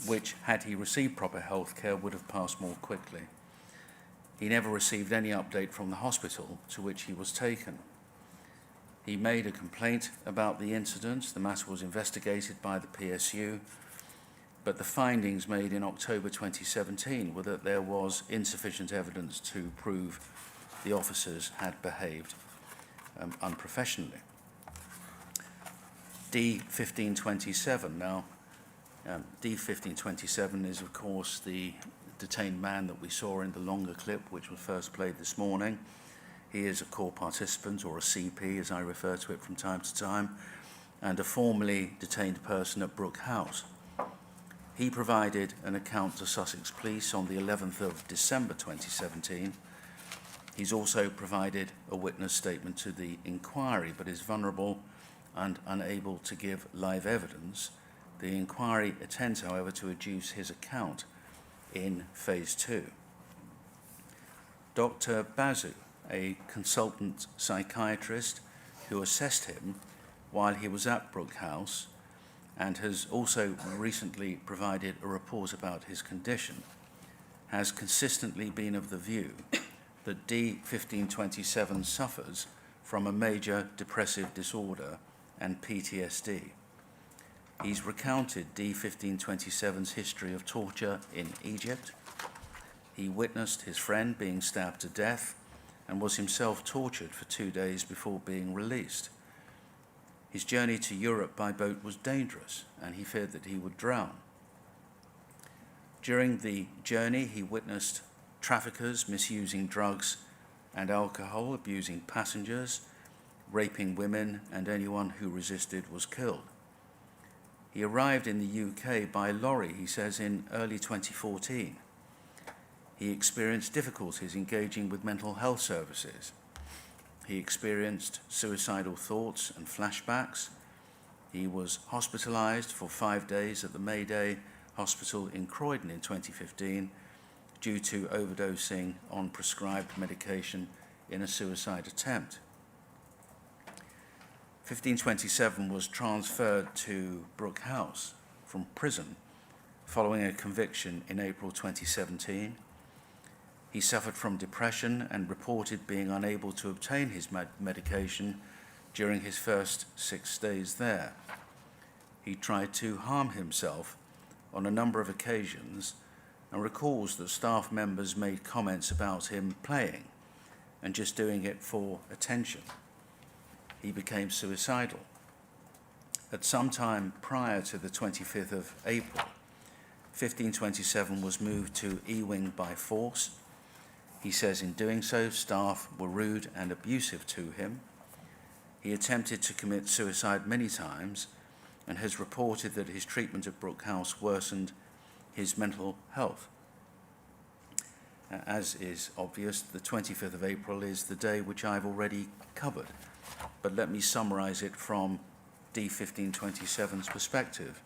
which, had he received proper health care, would have passed more quickly. He never received any update from the hospital to which he was taken. He made a complaint about the incident. The matter was investigated by the PSU, but the findings made in October 2017 were that there was insufficient evidence to prove the officers had behaved unprofessionally. D1527 now. D1527 is, of course, the detained man that we saw in the longer clip, which was first played this morning. He is a core participant, or a CP, as I refer to it from time to time, and a formerly detained person at Brook House. He provided an account to Sussex Police on the 11th of December 2017. He's also provided a witness statement to the inquiry, but is vulnerable and unable to give live evidence. The inquiry intends, however, to adduce his account in Phase 2. Dr. Basu, a consultant psychiatrist who assessed him while he was at Brook House and has also recently provided a report about his condition, has consistently been of the view that D1527 suffers from a major depressive disorder and PTSD. He's recounted D1527's history of torture in Egypt. He witnessed his friend being stabbed to death and was himself tortured for 2 days before being released. His journey to Europe by boat was dangerous, and he feared that he would drown. During the journey, he witnessed traffickers misusing drugs and alcohol, abusing passengers, raping women, and anyone who resisted was killed. He arrived in the UK by lorry, he says, in early 2014. He experienced difficulties engaging with mental health services. He experienced suicidal thoughts and flashbacks. He was hospitalized for 5 days at the Mayday Hospital in Croydon in 2015 due to overdosing on prescribed medication in a suicide attempt. 1527 was transferred to Brook House from prison following a conviction in April 2017. He suffered from depression and reported being unable to obtain his medication during his first 6 days there. He tried to harm himself on a number of occasions and recalls that staff members made comments about him playing and just doing it for attention. He became suicidal. At some time prior to the 25th of April, 1527 was moved to E-wing by force. He says in doing so, staff were rude and abusive to him. He attempted to commit suicide many times and has reported that his treatment at Brook House worsened his mental health. As is obvious, the 25th of April is the day which I've already covered, but let me summarize it from D1527's perspective.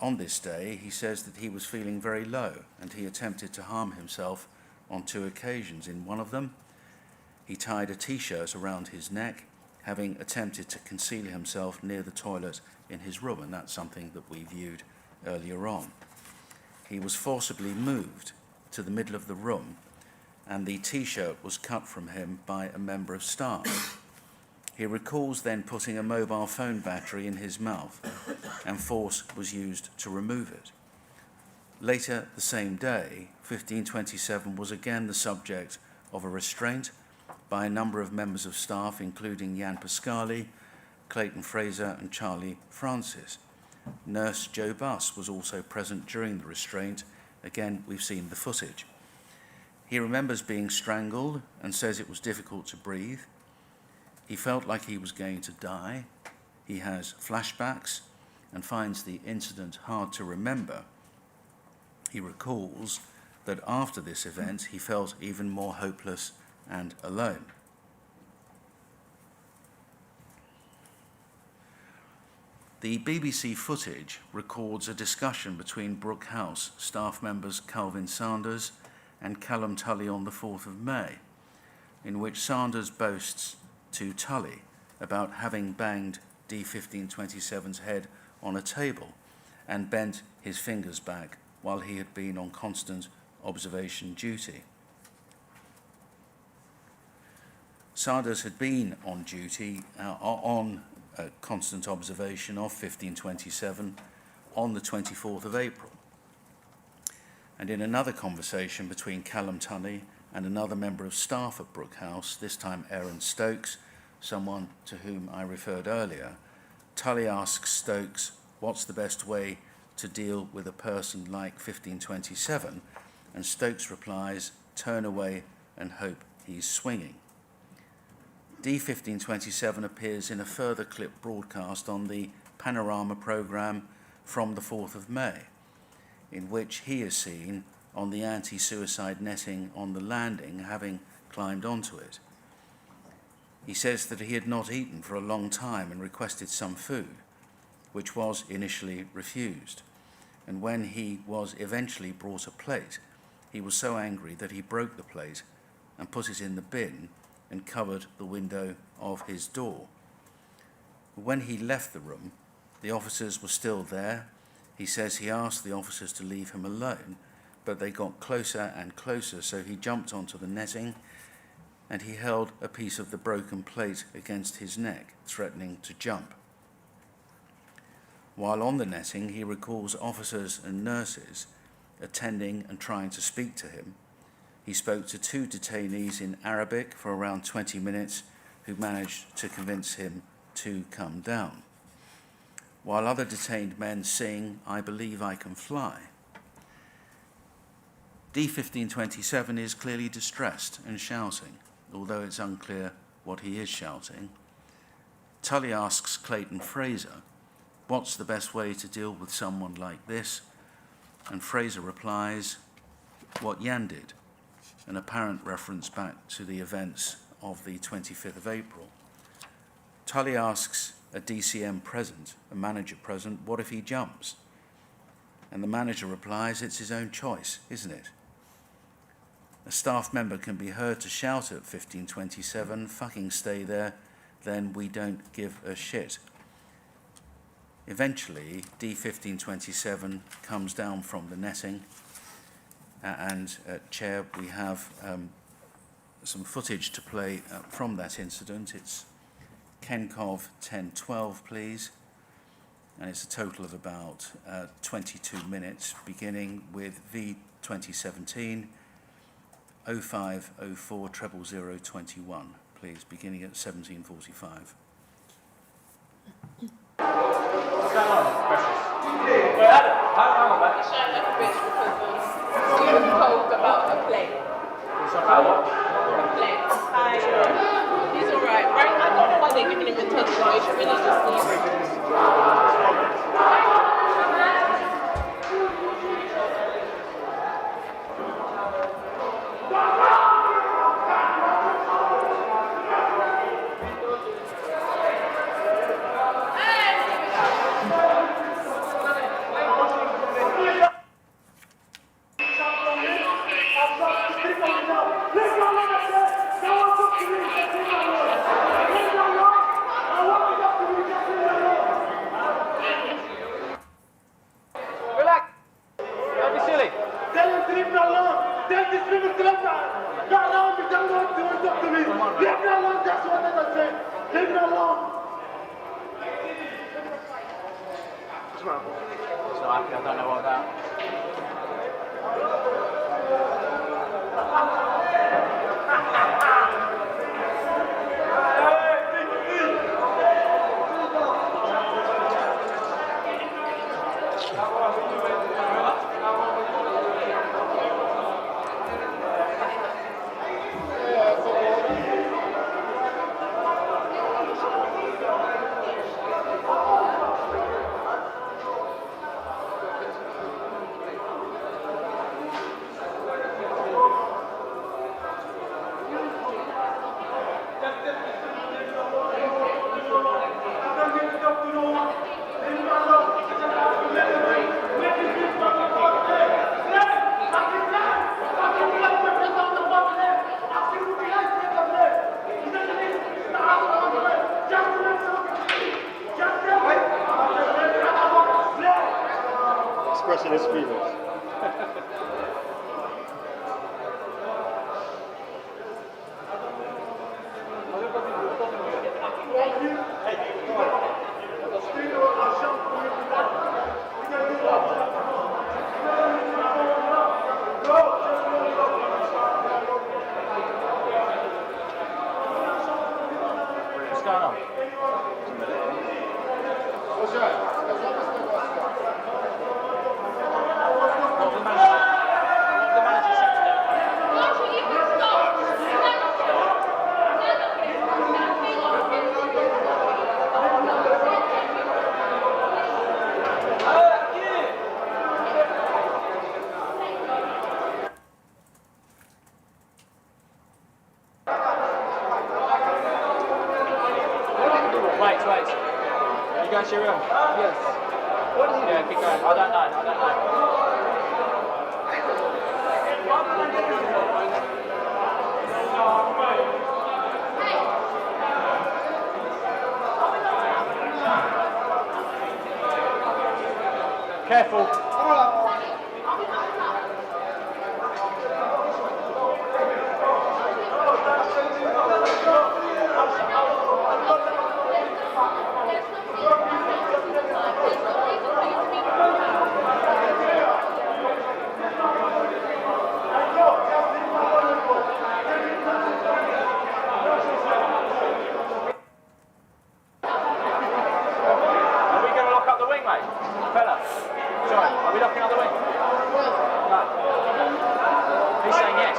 On this day, he says that he was feeling very low and he attempted to harm himself on 2 occasions. In one of them, he tied a t-shirt around his neck, having attempted to conceal himself near the toilet in his room, and that's something that we viewed earlier on. He was forcibly moved to the middle of the room, and the T-shirt was cut from him by a member of staff. He recalls then putting a mobile phone battery in his mouth, and force was used to remove it. Later the same day, 1527 was again the subject of a restraint by a number of members of staff, including Jan Pascali, Clayton Fraser and Charlie Francis. Nurse Joe Buss was also present during the restraint. Again, we've seen the footage. He remembers being strangled and says it was difficult to breathe. He felt like he was going to die. He has flashbacks and finds the incident hard to remember. He recalls that after this event, he felt even more hopeless and alone. The BBC footage records a discussion between Brook House staff members Calvin Sanders and Callum Tully on the 4th of May, in which Sanders boasts to Tully about having banged D1527's head on a table and bent his fingers back while he had been on constant observation duty. Sanders had been on duty, on constant observation of 1527 on the 24th of April. And in another conversation between Callum Tully and another member of staff at Brook House, this time Aaron Stokes, someone to whom I referred earlier, Tully asks Stokes what's the best way to deal with a person like 1527, and Stokes replies, turn away and hope he's swinging. D1527 appears in a further clip broadcast on the Panorama programme from the 4th of May, in which he is seen on the anti-suicide netting on the landing, having climbed onto it. He says that he had not eaten for a long time and requested some food, which was initially refused. And when he was eventually brought a plate, he was so angry that he broke the plate and put it in the bin and covered the window of his door. When he left the room, the officers were still there. He says he asked the officers to leave him alone, but they got closer and closer, so he jumped onto the netting and he held a piece of the broken plate against his neck, threatening to jump. While on the netting, he recalls officers and nurses attending and trying to speak to him. He spoke to 2 detainees in Arabic for around 20 minutes who managed to convince him to come down. While other detained men sing, I Believe I Can Fly. D1527 is clearly distressed and shouting, although it's unclear what he is shouting. Tully asks Clayton Fraser, what's the best way to deal with someone like this? And Fraser replies, what Jan did, an apparent reference back to the events of the 25th of April. Tully asks a DCM present, a manager present, what if he jumps? And the manager replies, it's his own choice, isn't it? A staff member can be heard to shout at 1527, fucking stay there, then we don't give a shit. Eventually, D1527 comes down from the netting, and Chair, we have some footage to play from that incident. It's Kenkov 1012, please, and it's a total of about 22 minutes, beginning with V2017 0504 00021, please, beginning at 17:45. What's going on, Precious? Wait, hang on, mate. You were told about a plane. About what? A plane. Hi. He's alright, right? I don't know why they're giving him attention. They should really just leave. Let's go, Get along, you don't want to talk to me. Leave me alone, that's what I said. Leave me alone. He's not happy, I don't know what about. Expressing his feelings. What's going on? Wait. You going to your room? Yes. Yeah, keep going. I don't know. Careful. Are we locking out the wing? No. He's saying yes.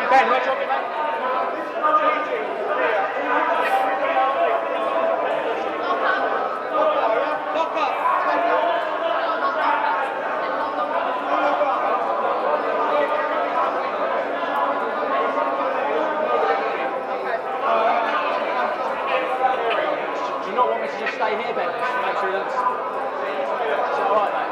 Ben, where's your mate? Lock up! Do you not want me to just stay here, Ben? Just to make sure that's... Is that alright, mate?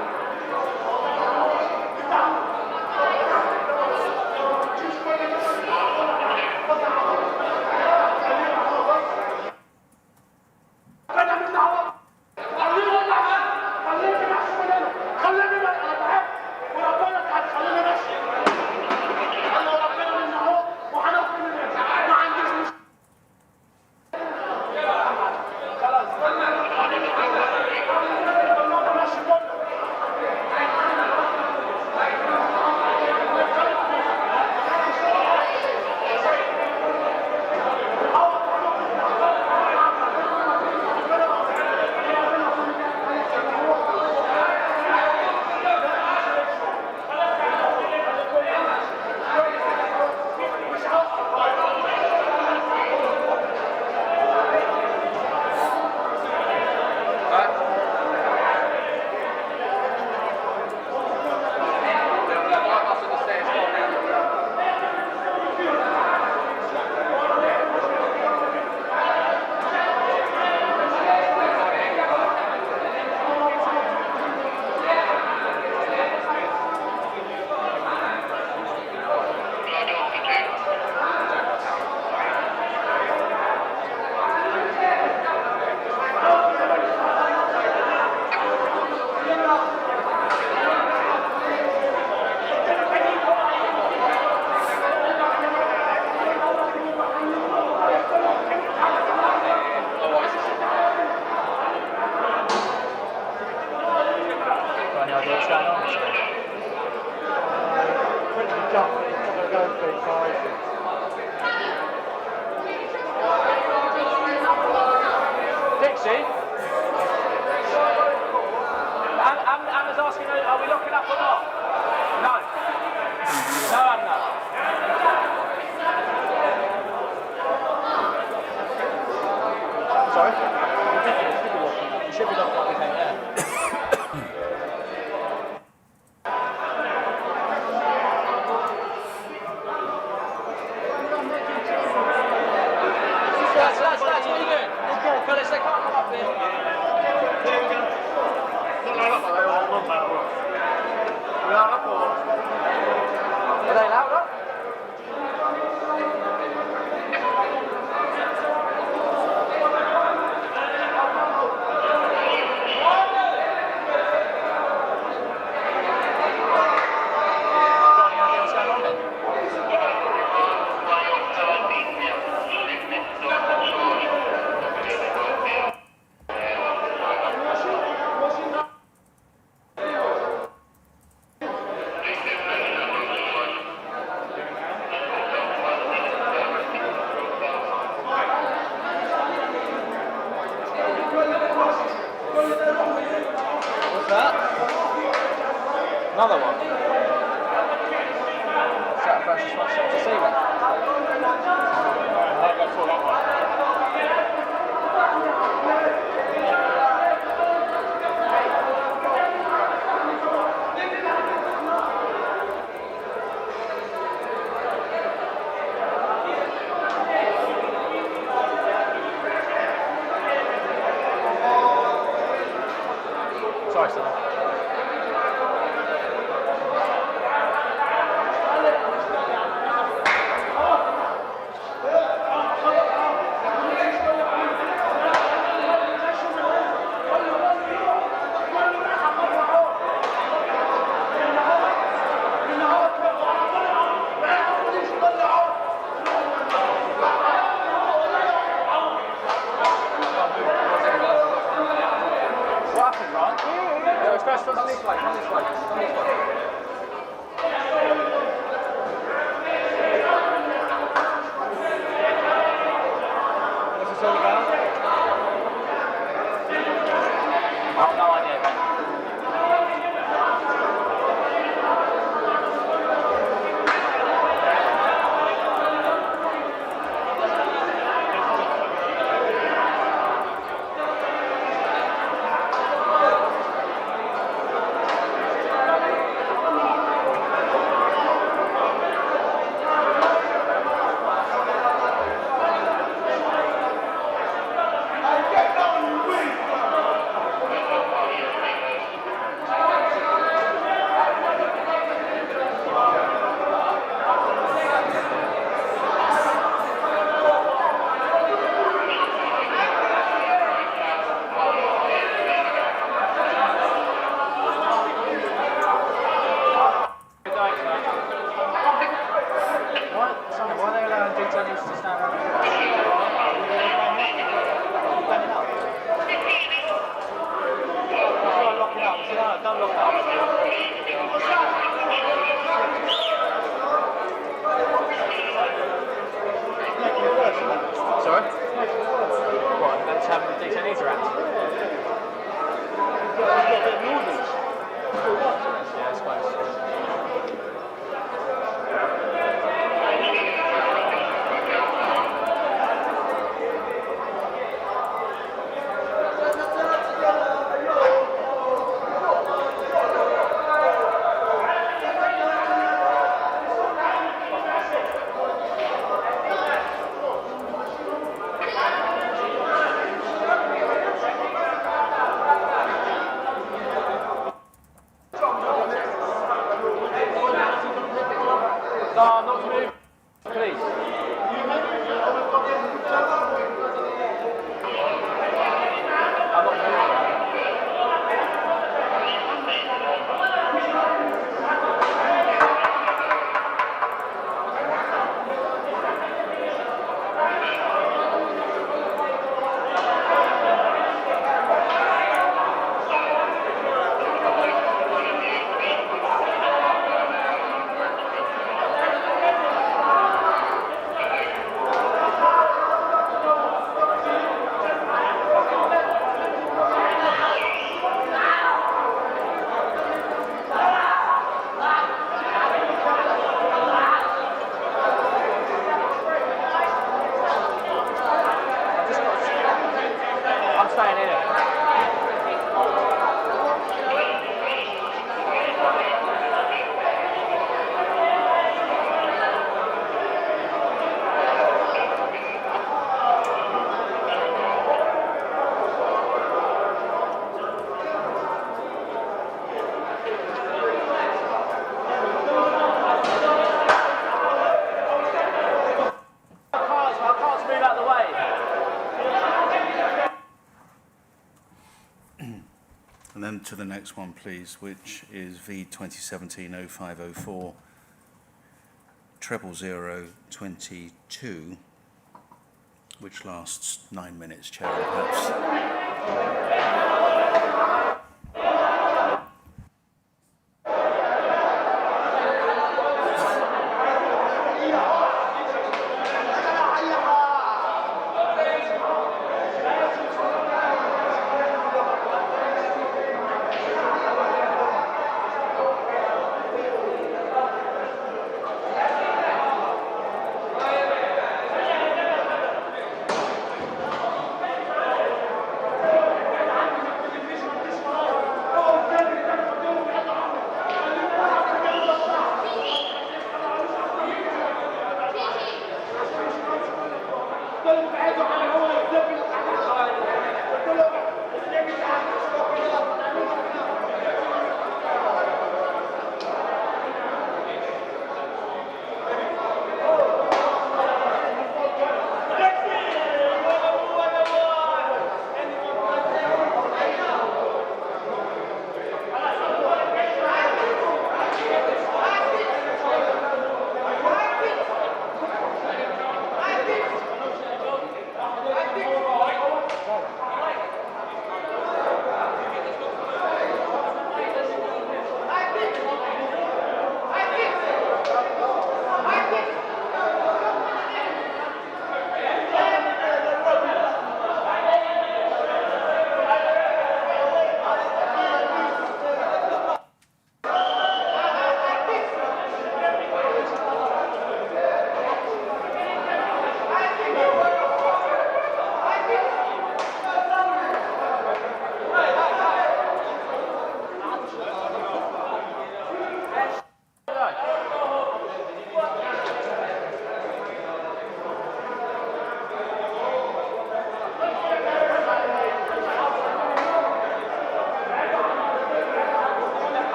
jump, but it's not going to go very far, is it? Dixie? Anna's asking, are we locking up or not? No. No, Anna. Sorry? You should be locking up, we think, yeah. Lads, what are you doing? Fellas, they can't come up here. Are they loud up? Another one. South Francis wants to see me. I'll go for that one. Sorry, Stella. Sorry? What, that's having the detainees around? Yeah, I suppose. No, not to move, please. I'm not moving. adjournment to the next one, please, which is V 2017-0504 00022, which lasts 9 minutes, Chair, perhaps.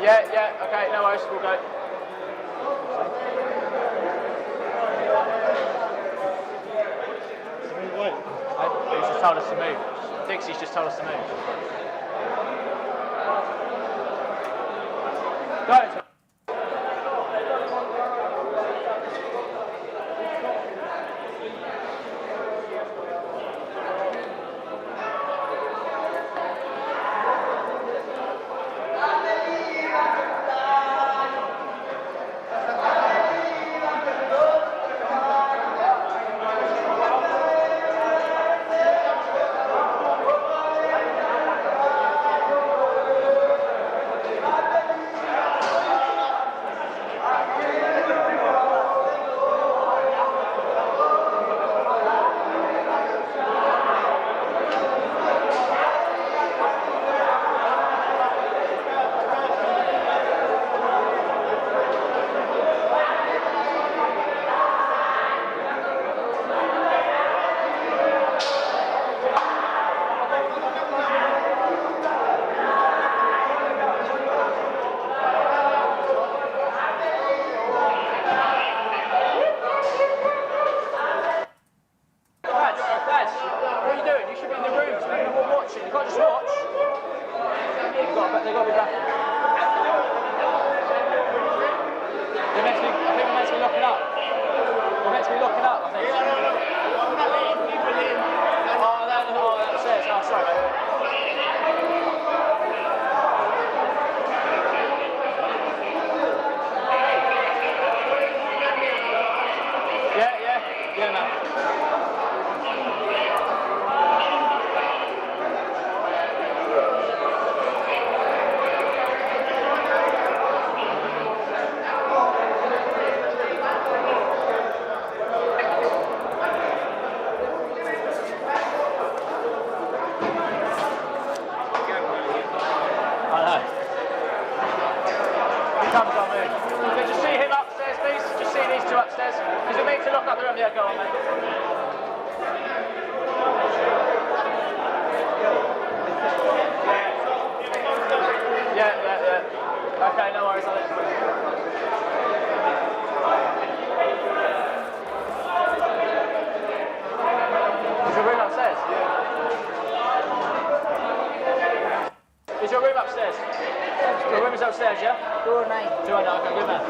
Yeah, okay, no worries, we'll go. He's just told us to move. Dixie's just told us to move. Go. they've got to be back. They're meant to be, I think we're meant to be locking up. We're meant to be locking up, I think. Oh, that says. Oh, sorry, mate. Yeah, man. I know. He comes on me. So just see him upstairs, please. Just see these two upstairs. Is it me to lock up the room? Yeah, go on, mate. Yeah. Okay, no worries. I'll let you go. Is your room upstairs? Yeah. Is your room upstairs? Your room is upstairs, yeah? 209. 209, okay, good man.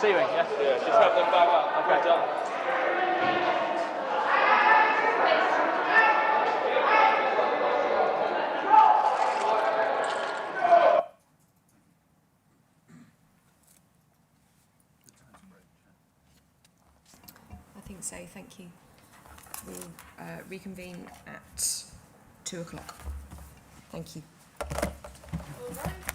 C-wing, yeah? Yeah, just have them back up. Okay, done. I think so, thank you. We'll reconvene at 2 o'clock. Thank you. All right.